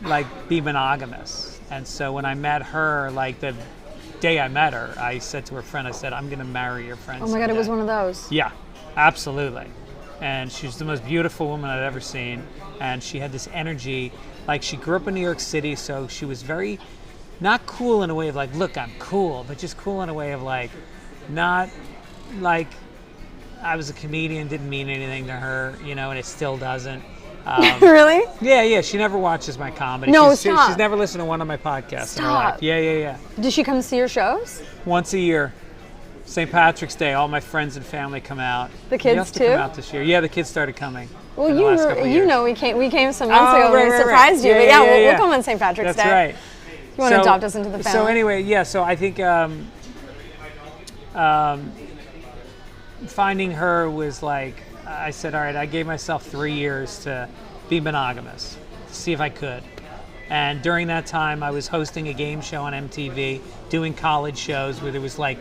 like be monogamous. And so when I met her, like the day I met her, I said to her friend, I said, I'm going to marry your friend. Oh my God, it was one of those. Yeah, absolutely. And she's the most beautiful woman I've ever seen. And she had this energy, like she grew up in New York City, so she was very, not cool in a way of like, look, I'm cool, but just cool in a way of like, not like I was a comedian, didn't mean anything to her, you know, and it still doesn't. Really? Yeah. She never watches my comedy. No, stop. She's never listened to one of my podcasts in her life. Yeah. Does she come see your shows? Once a year. St. Patrick's Day, all my friends and family come out. The kids you have to too? Come out this year. Yeah, the kids started coming. Well, you know, we came some months ago and we surprised you. Yeah, but we'll come on St. Patrick's Day. That's right. You want to adopt us into the family? So anyway, so I think finding her was like, I said, all right, I gave myself 3 years to be monogamous, to see if I could. And during that time, I was hosting a game show on MTV, doing college shows where there was like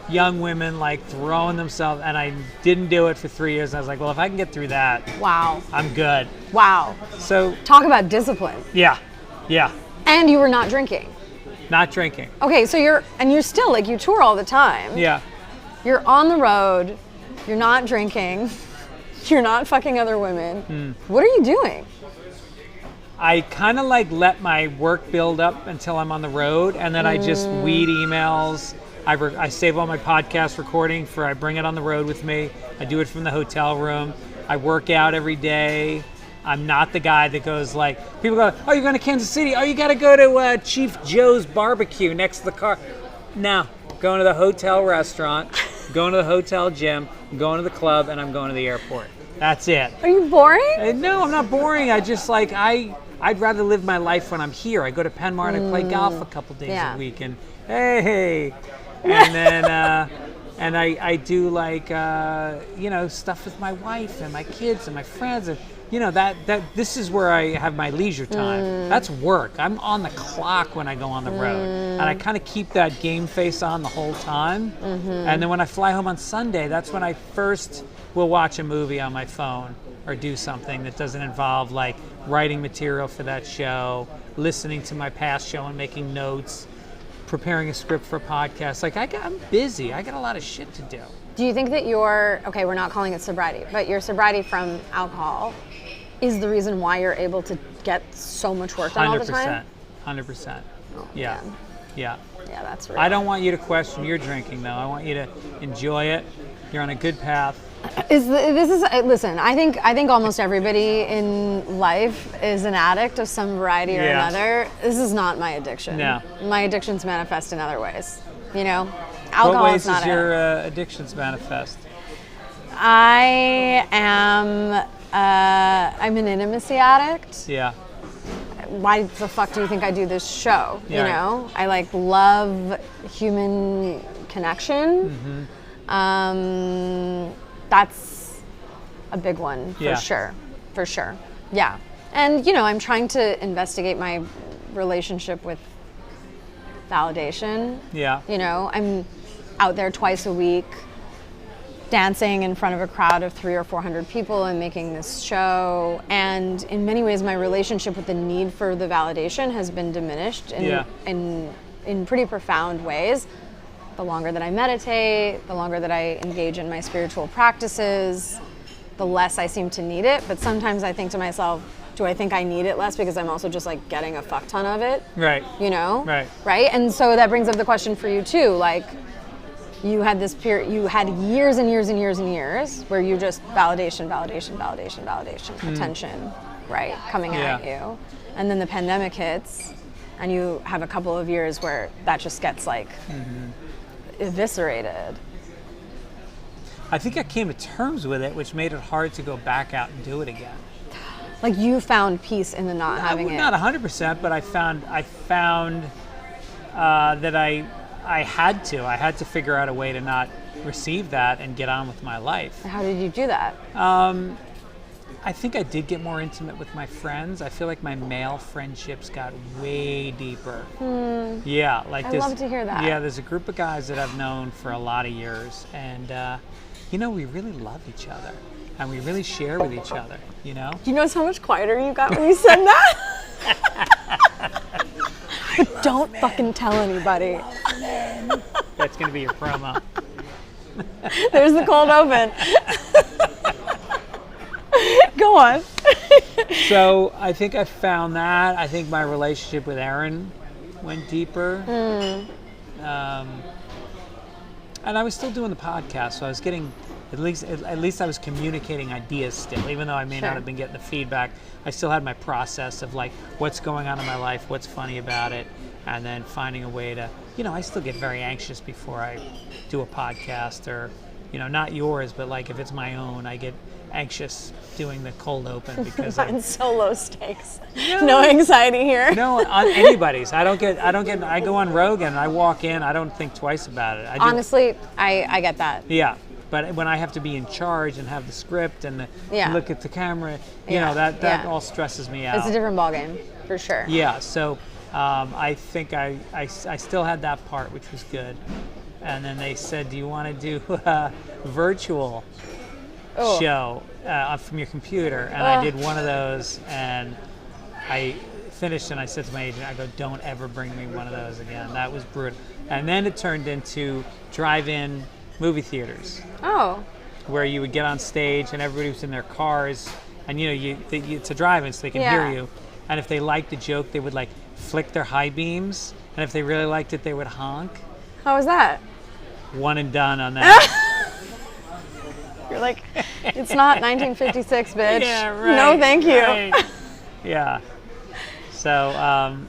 young women like throwing themselves, and I didn't do it for 3 years. I was like, well, if I can get through that, wow, I'm good. Wow. So talk about discipline. Yeah. And you were not drinking. Not drinking. Okay, so you're still like, you tour all the time. Yeah. You're on the road. You're not drinking. You're not fucking other women. What are you doing? I kind of like let my work build up until I'm on the road, and then I just weed emails. I save all my podcast recording I bring it on the road with me. I do it from the hotel room. I work out every day. I'm not the guy that goes like, people go, oh, you're going to Kansas City? Oh, you got to go to Chief Joe's barbecue next to the car. No, going to the hotel restaurant, going to the hotel gym, I'm going to the club, and I'm going to the airport. That's it. Are you boring? No, I'm not boring. I just like, I'd rather live my life when I'm here. I go to Penmar and I play golf a couple days a week, and hey. And then, and I do like, stuff with my wife and my kids and my friends. And, this is where I have my leisure time. That's work. I'm on the clock when I go on the road. And I kind of keep that game face on the whole time. And then when I fly home on Sunday, that's when I first will watch a movie on my phone or do something that doesn't involve like writing material for that show, listening to my past show and making notes, preparing a script for a podcast. Like I'm busy. I got a lot of shit to do. Do you think that we're not calling it sobriety, but your sobriety from alcohol is the reason why you're able to get so much work done all the time? 100%. Oh, yeah. Man. Yeah. Yeah, that's real. I don't want you to question your drinking, though. I want you to enjoy it. You're on a good path. Listen, I think almost everybody in life is an addict of some variety or another. This is not my addiction. No. My addictions manifest in other ways. Alcohol what ways is not does your addictions manifest? I'm an intimacy addict. Yeah. Why the fuck do you think I do this show? Yeah. I like love human connection. That's a big one for sure. Yeah. And I'm trying to investigate my relationship with validation. Yeah. I'm out there twice a week dancing in front of a crowd of 300 or 400 people and making this show, and in many ways my relationship with the need for the validation has been diminished in pretty profound ways. The longer that I meditate, the longer that I engage in my spiritual practices, the less I seem to need it. But sometimes I think to myself, do I think I need it less because I'm also just like getting a fuck ton of it? Right. Right? And so that brings up the question for you too, like you had this period, you had years and years and years and years where you just validation, attention, right, coming at you. And then the pandemic hits and you have a couple of years where that just gets like eviscerated. I think I came to terms with it, which made it hard to go back out and do it again. Like you found peace in the not having it. Not 100%, but I found that I had to figure out a way to not receive that and get on with my life. How did you do that? I think I did get more intimate with my friends. I feel like my male friendships got way deeper. Yeah, like I love to hear that. Yeah, there's a group of guys that I've known for a lot of years, and we really love each other and we really share with each other, Do you notice how much quieter you got when you said that? But don't fucking tell anybody. That's going to be your promo. There's the cold open. Go on. So I think I found that. I think my relationship with Erin went deeper. And I was still doing the podcast, so I was getting, at least I was communicating ideas still, even though I may not have been getting the feedback. I still had my process of like what's going on in my life, what's funny about it, and then finding a way to, I still get very anxious before I do a podcast or, not yours, but like if it's my own, I get anxious doing the cold open because mine's so low stakes. No anxiety here. No, on anybody's. I go on Rogan, I walk in, I don't think twice about it. Honestly, I get that. Yeah. But when I have to be in charge and have the script and look at the camera, that all stresses me out. It's a different ballgame, for sure. Yeah, so I think I still had that part, which was good. And then they said, do you want to do a virtual show from your computer? And I did one of those, and I finished, and I said to my agent, I go, don't ever bring me one of those again. That was brutal. And then it turned into drive-in movie theaters. Oh. Where you would get on stage, and everybody was in their cars, and it's a drive-in, so they can hear you. And if they liked the joke, they would like flick their high beams, and if they really liked it, they would honk. How was that? One and done on that. You're like, it's not 1956, bitch. Yeah, right. No, thank you. Right. Yeah. So,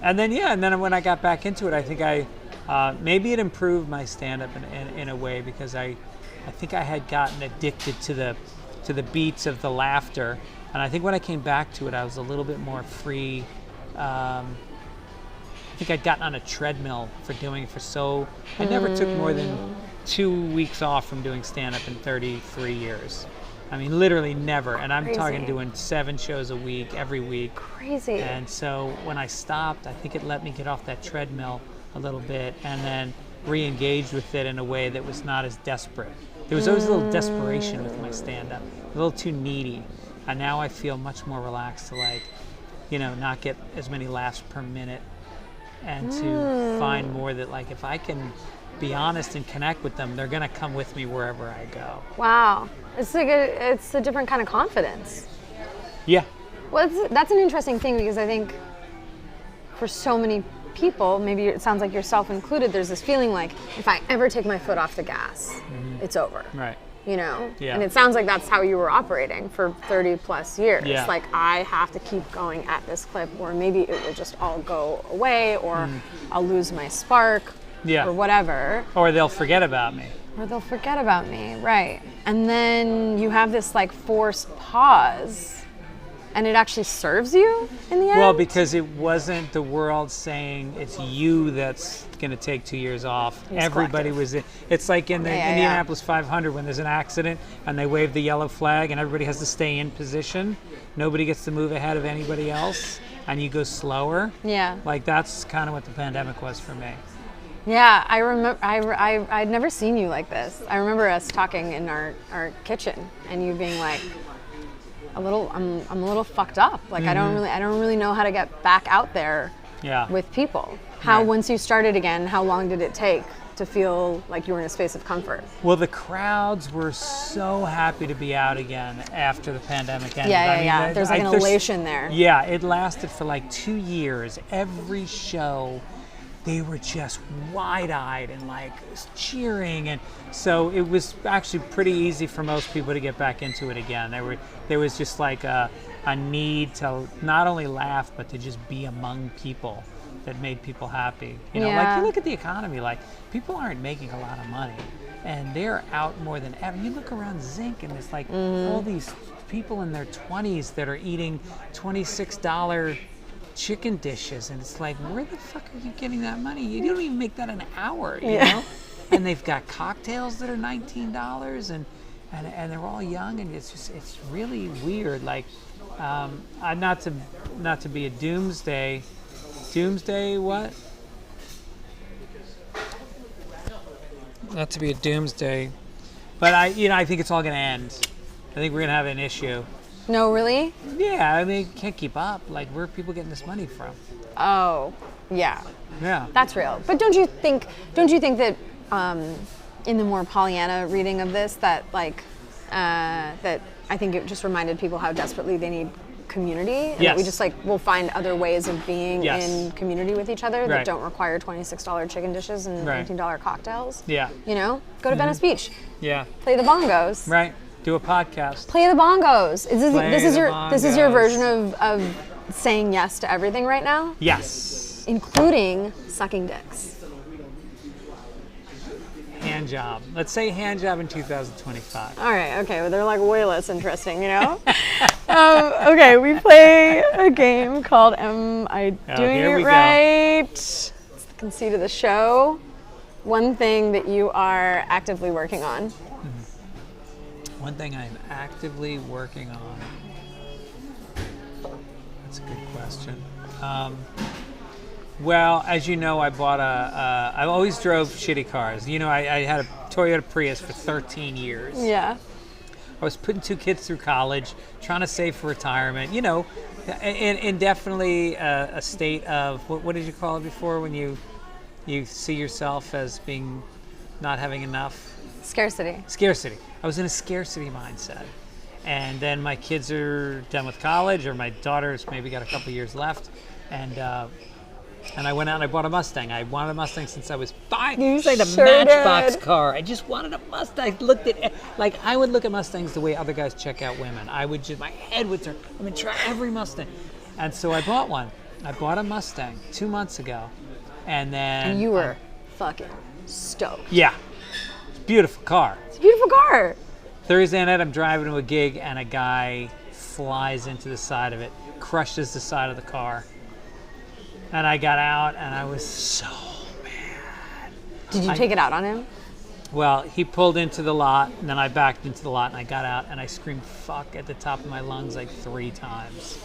and then when I got back into it, I think maybe it improved my stand-up in a way, because I think I had gotten addicted to the beats of the laughter, and I think when I came back to it, I was a little bit more free. I think I'd gotten on a treadmill for doing it I never took more than 2 weeks off from doing stand-up in 33 years. I mean, literally never. And I'm talking doing 7 shows a week, every week. Crazy. And so when I stopped, I think it let me get off that treadmill a little bit and then re-engage with it in a way that was not as desperate. There was always a little desperation with my stand-up, a little too needy. And now I feel much more relaxed to not get as many laughs per minute, and to find more that like if I can be honest and connect with them, they're gonna come with me wherever I go. Wow, it's a different kind of confidence. Yeah. Well, that's an interesting thing, because I think for so many people, maybe it sounds like yourself included, there's this feeling like if I ever take my foot off the gas, it's over. Right. Yeah. And it sounds like that's how you were operating for 30 plus years. Yeah. Like, I have to keep going at this clip, or maybe it will just all go away, or I'll lose my spark, or whatever. Or they'll forget about me. Right. And then you have this like forced pause, and it actually serves you in the end? Well, because it wasn't the world saying it's you that's going to take 2 years off. Everybody was in. It's like in the Indianapolis 500 when there's an accident and they wave the yellow flag and everybody has to stay in position. Nobody gets to move ahead of anybody else, and you go slower. Yeah. Like that's kind of what the pandemic was for me. Yeah, I remember. I'd never seen you like this. I remember us talking in our kitchen, and you being like, I'm a little fucked up. Like I don't really know how to get back out there. With people. Once you started again, how long did it take to feel like you were in a space of comfort? Well, the crowds were so happy to be out again after the pandemic ended. Yeah. There's like an elation there. Yeah, it lasted for like 2 years. Every show, they were just wide-eyed and like cheering, and so it was actually pretty easy for most people to get back into it again. There was just like a need to not only laugh but to just be among people that made people happy. Like you look at the economy, like people aren't making a lot of money, and they're out more than ever. You look around Zinc, and it's like all these people in their 20s that are eating $26 chicken dishes, and it's like, where the fuck are you getting that money? You don't even make that an hour, you know? And they've got cocktails that are $19, and they're all young, and it's really weird. Like, not to be a doomsday what? Not to be a doomsday But I think it's all going to end. I think we're going to have an issue. No, really? Yeah, I mean, can't keep up. Like, where are people getting this money from? Oh, yeah. Yeah. That's real. But don't you think that in the more Pollyanna reading of this, that that I think it just reminded people how desperately they need community, and that we just will find other ways of being in community with each other that don't require $26 chicken dishes and $19 cocktails. Yeah. Go to Venice Beach. Yeah. Play the bongos. Right. Do a podcast. Play the bongos. This is your version of saying yes to everything right now? Yes. Including sucking dicks. Hand job. Let's say hand job in 2025. All right. Okay. Well, they're way less interesting, Okay. We play a game called Am I Doing It Right? It's the conceit of the show. One thing that you are actively working on. One thing I'm actively working on. That's a good question. Well, as you know, I bought I always drove shitty cars. I had a Toyota Prius for 13 years. Yeah. I was putting 2 kids through college, trying to save for retirement. And definitely a state of, what did you call it before when you see yourself as being not having enough? Scarcity. I was in a scarcity mindset. And then my kids are done with college, or my daughter's maybe got a couple years left. And I went out and I bought a Mustang. I wanted a Mustang since I was 5. You like a Matchbox car. I just wanted a Mustang. I would look at Mustangs the way other guys check out women. My head would turn. I'm going to try every Mustang. And so I bought one. I bought a Mustang 2 months ago. And you were fucking stoked. Yeah. It's a beautiful car. It's a beautiful car. Thursday night, I'm driving to a gig, and a guy flies into the side of it, crushes the side of the car. And I got out, and I was so mad. Did you take it out on him? Well, he pulled into the lot, and then I backed into the lot, and I got out, and I screamed "fuck" at the top of my lungs 3 times.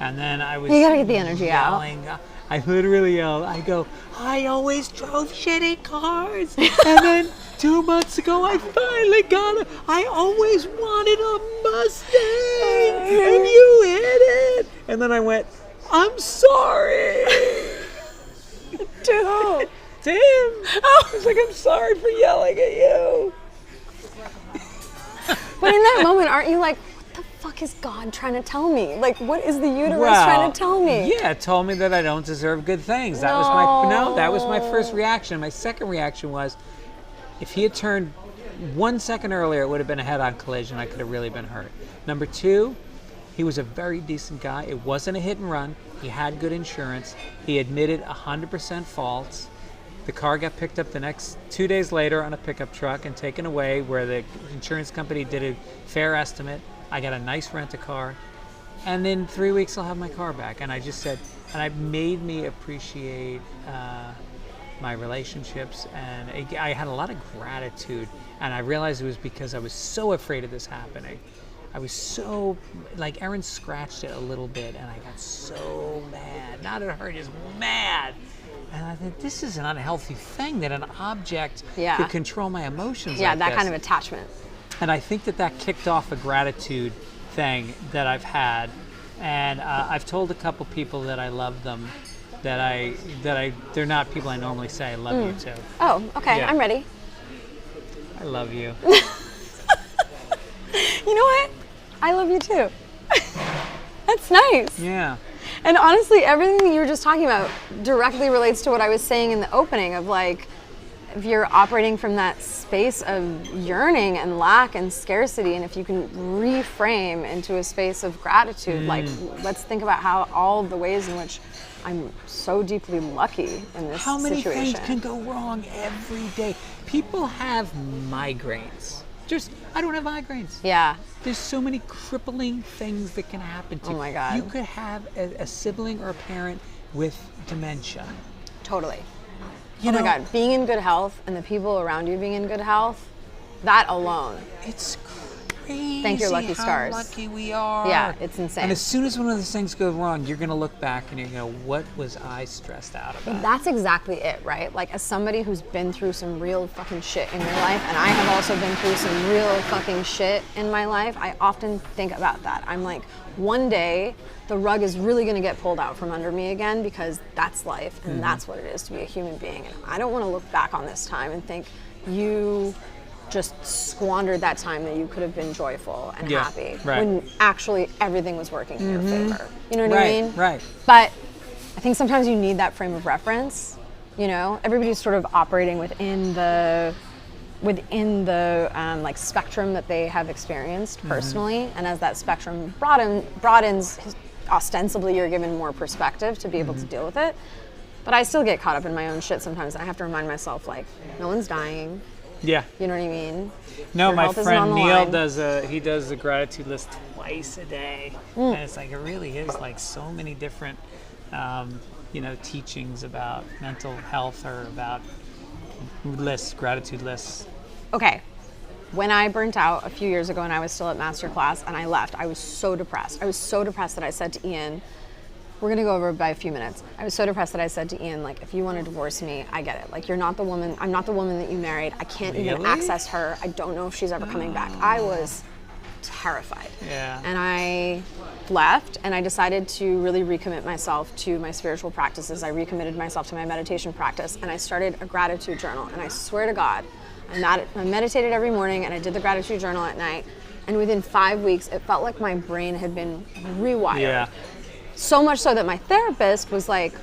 And then I was You gotta get the energy yelling. out. I literally yelled. I go, "I always drove shitty cars, and then 2 months ago I finally got it. I always wanted a Mustang, and you hit it." And then I went, "I'm sorry." To him. I was like, "I'm sorry for yelling at you." But in that moment, aren't you like, what the fuck is God trying to tell me? What is the universe trying to tell me? Yeah, it told me that I don't deserve good things. That was my first reaction. My second reaction was, if he had turned 1 second earlier, it would have been a head-on collision. I could have really been hurt. Number 2, he was a very decent guy. It wasn't a hit and run. He had good insurance. He admitted 100% faults. The car got picked up the next 2 days later on a pickup truck and taken away, where the insurance company did a fair estimate. I got a nice rent-a-car. And in 3 weeks, I'll have my car back. And I just said, and it made me appreciate my relationships. And I had a lot of gratitude. And I realized it was because I was so afraid of this happening. I was so, Erin scratched it a little bit, and I got so mad. Not at her, just mad. And I think this is an unhealthy thing, that an object could control my emotions. Yeah, that kind of attachment. And I think that kicked off a gratitude thing that I've had. And I've told a couple people that I love them, they're not people I normally say I love you to. Oh, okay, I'm ready. I love you. You know what? I love you too. That's nice. Yeah. And honestly, everything that you were just talking about directly relates to what I was saying in the opening of if you're operating from that space of yearning and lack and scarcity, and if you can reframe into a space of gratitude, let's think about how all of the ways in which I'm so deeply lucky in this situation. How many things can go wrong every day? People have migraines. I don't have migraines. Yeah. There's so many crippling things that can happen to you. Oh my God. You could have a sibling or a parent with dementia. Totally. Oh my God. Being in good health and the people around you being in good health, that alone. It's crazy. Thank your lucky how stars. lucky we are. Yeah, it's insane. And as soon as one of those things goes wrong, you're going to look back and you're going to go, what was I stressed out about? That's exactly it, right? Like, as somebody who's been through some real fucking shit in their life, and I have also been through some real fucking shit in my life, I often think about that. I'm like, one day, the rug is really gonna get pulled out from under me again, because that's life, and that's what it is to be a human being. And I don't wanna look back on this time and think, you just squandered that time that you could have been joyful and happy, when actually everything was working in your favor. You know what I mean? Right. But I think sometimes you need that frame of reference. You know, everybody's sort of operating within the like spectrum that they have experienced personally, and as that spectrum broadens, ostensibly you're given more perspective to be able to deal with it. But I still get caught up in my own shit sometimes, and I have to remind myself, like, no one's dying. Yeah. You know what I mean? No, Your my health isn't friend on the Neil line. does a gratitude list twice a day, and it's like, it really is like so many different teachings about mental health, or about gratitude lists. Okay, when I burnt out a few years ago and I was still at MasterClass and I left, I was so depressed. I was so depressed that I said to Ian, we're gonna go over by a few minutes. I was so depressed that I said to Ian, like, if you wanna divorce me, I get it. Like, you're not the woman, I'm not the woman that you married. I can't even access her. I don't know if she's ever coming back. I was terrified. Yeah. And I left, and I decided to really recommit myself to my spiritual practices. I recommitted myself to my meditation practice, and I started a gratitude journal. And I swear to God, I meditated every morning, and I did the gratitude journal at night. And within 5 weeks, it felt like my brain had been rewired. Yeah. So much so that my therapist was like,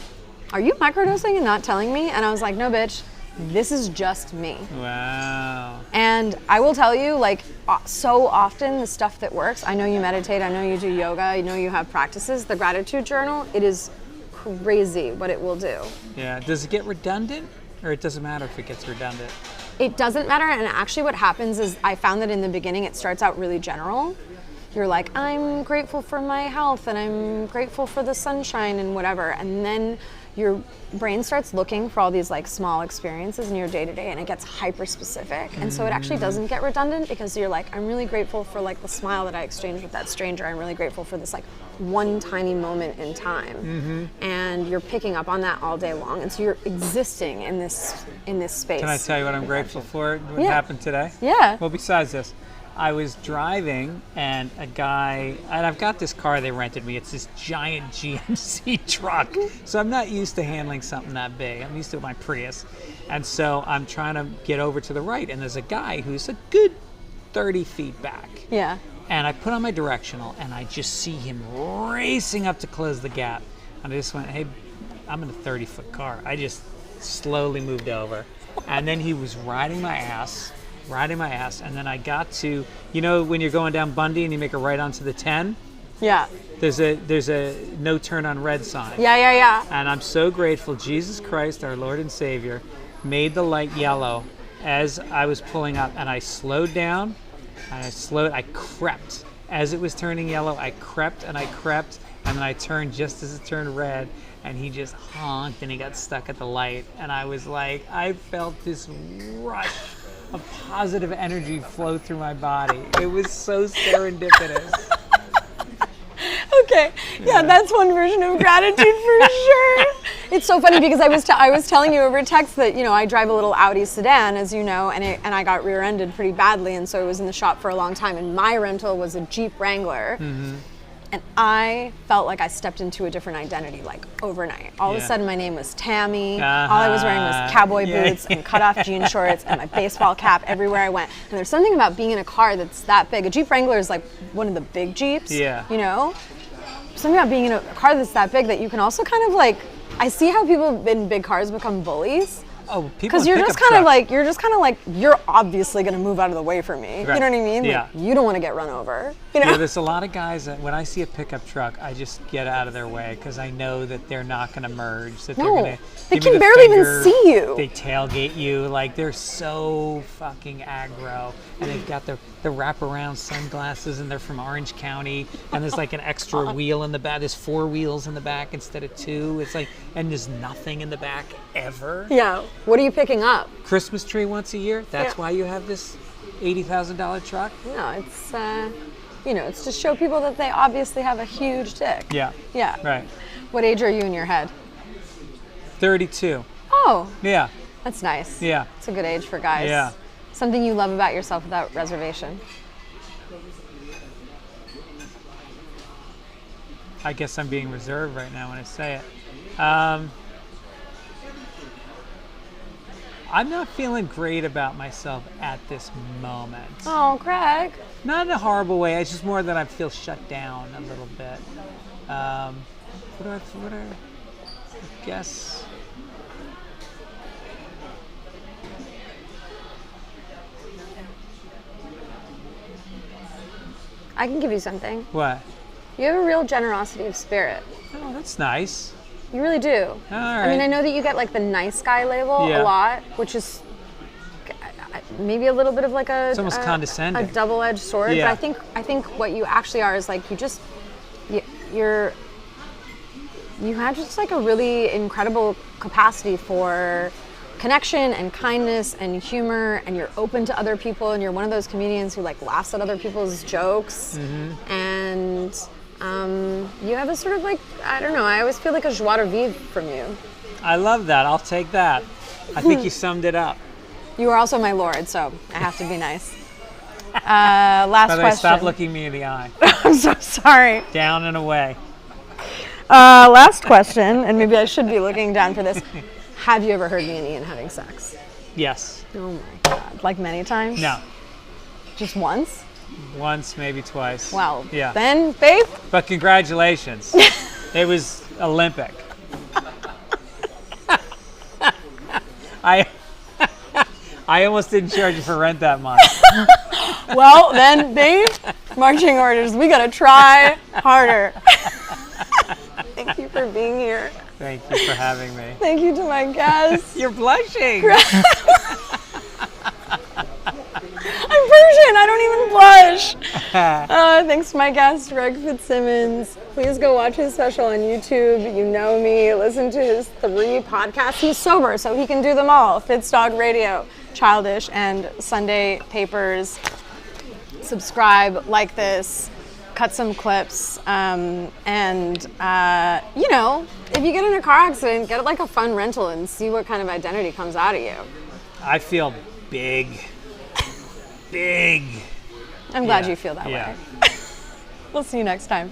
are you microdosing and not telling me? And I was like, no, bitch, this is just me. Wow. And I will tell you, like, so often the stuff that works, I know you meditate, I know you do yoga, I know you have practices, the gratitude journal, it is crazy what it will do. Yeah. Does it get redundant, or it doesn't matter if it gets redundant? It doesn't matter, and actually what happens is, I found that in the beginning it starts out really general. You're like, I'm grateful for my health, and I'm grateful for the sunshine and whatever, and then your brain starts looking for all these like small experiences in your day-to-day, and it gets hyper specific. And so it actually doesn't get redundant, because you're like, I'm really grateful for like the smile that I exchanged with that stranger. I'm really grateful for this like one tiny moment in time. And you're picking up on that all day long, and so you're existing in this space. Can I tell you what I'm grateful for? What happened today? Yeah. Well, besides this, I was driving, and a guy, and I've got this car they rented me. It's this giant GMC truck. So I'm not used to handling something that big. I'm used to my Prius. And so I'm trying to get over to the right, and there's a guy who's a good 30 feet back. Yeah. And I put on my directional, and I just see him racing up to close the gap. And I just went, hey, I'm in a 30-foot car. I just slowly moved over. And then he was riding my ass, and then I got to, when you're going down Bundy and you make a right onto the 10? Yeah. There's a no turn on red sign. Yeah. And I'm so grateful Jesus Christ, our Lord and Savior, made the light yellow as I was pulling up, and I slowed down, and I crept. As it was turning yellow, I crept, and then I turned just as it turned red, and he just honked, and he got stuck at the light. And I was like, I felt this rush of positive energy flow through my body. It was so serendipitous. Okay, yeah, that's one version of gratitude for sure. It's so funny because I was telling you over text that I drive a little Audi sedan, as you know, and I got rear-ended pretty badly, and so it was in the shop for a long time. And my rental was a Jeep Wrangler. And I felt like I stepped into a different identity, like overnight. All of a sudden, my name was Tammy. All I was wearing was cowboy boots and cut-off jean shorts and my baseball cap everywhere I went. And there's something about being in a car that's that big. A Jeep Wrangler is like one of the big Jeeps, Something about being in a car that's that big that you can also kind of like, I see how people in big cars become bullies. Oh, people. Because you're just kind of like, you're obviously going to move out of the way for me. Right. You know what I mean? Yeah. Like, you don't want to get run over. Yeah, there's a lot of guys that when I see a pickup truck, I just get out of their way because I know that they're not going to merge. That they're going to. They can barely even see you. They tailgate you. Like, they're so fucking aggro. And they've got the wraparound sunglasses, and they're from Orange County. And there's like an extra wheel in the back. There's 4 wheels in the back instead of 2. It's like, and there's nothing in the back ever. Yeah. What are you picking up? Christmas tree once a year. That's why you have this $80,000 truck. No, it's it's to show people that they obviously have a huge dick. Yeah. Yeah. Right. What age are you in your head? 32. Oh. Yeah. That's nice. Yeah. It's a good age for guys. Yeah. Something you love about yourself without reservation. I guess I'm being reserved right now when I say it. I'm not feeling great about myself at this moment. Oh, Greg. Not in a horrible way. It's just more that I feel shut down a little bit. What do I guess? I can give you something. What? You have a real generosity of spirit. Oh, that's nice. You really do. All right. I mean, I know that you get like the nice guy label Yeah. a lot, which is maybe a little bit of like It's almost condescending. a double-edged sword. Yeah. But I think what you actually are is like you have just like a really incredible capacity for connection and kindness and humor, and you're open to other people, and you're one of those comedians who like laughs at other people's jokes, and you have a sort of like, I don't know, I always feel like a joie de vivre from you. I love that. I'll take that. I think you summed it up. You are also my lord, so I have to be nice. Last By the way, question. stop looking me in the eye. I'm so sorry. Down and away. Last question, and maybe I should be looking down for this. Have you ever heard me and Ian having sex? Yes. Oh my God. Like many times? No. Just once? Once, maybe twice. Well, Yeah. then, babe. But congratulations. It was Olympic. I almost didn't charge you for rent that month. Well, then, babe, marching orders. We gotta try harder. Thank you for being here. Thank you for having me. Thank you to my guests. You're blushing. I'm Persian. I don't even blush. Thanks to my guest, Greg Fitzsimmons. Please go watch his special on YouTube. You know me. Listen to his 3 podcasts. He's sober, so he can do them all. Fitz Dog Radio, Childish, and Sunday Papers. Subscribe, like this, cut some clips, and if you get in a car accident, get like a fun rental and see what kind of identity comes out of you. I feel big. Big. I'm glad Yeah. you feel that Yeah. way. We'll see you next time.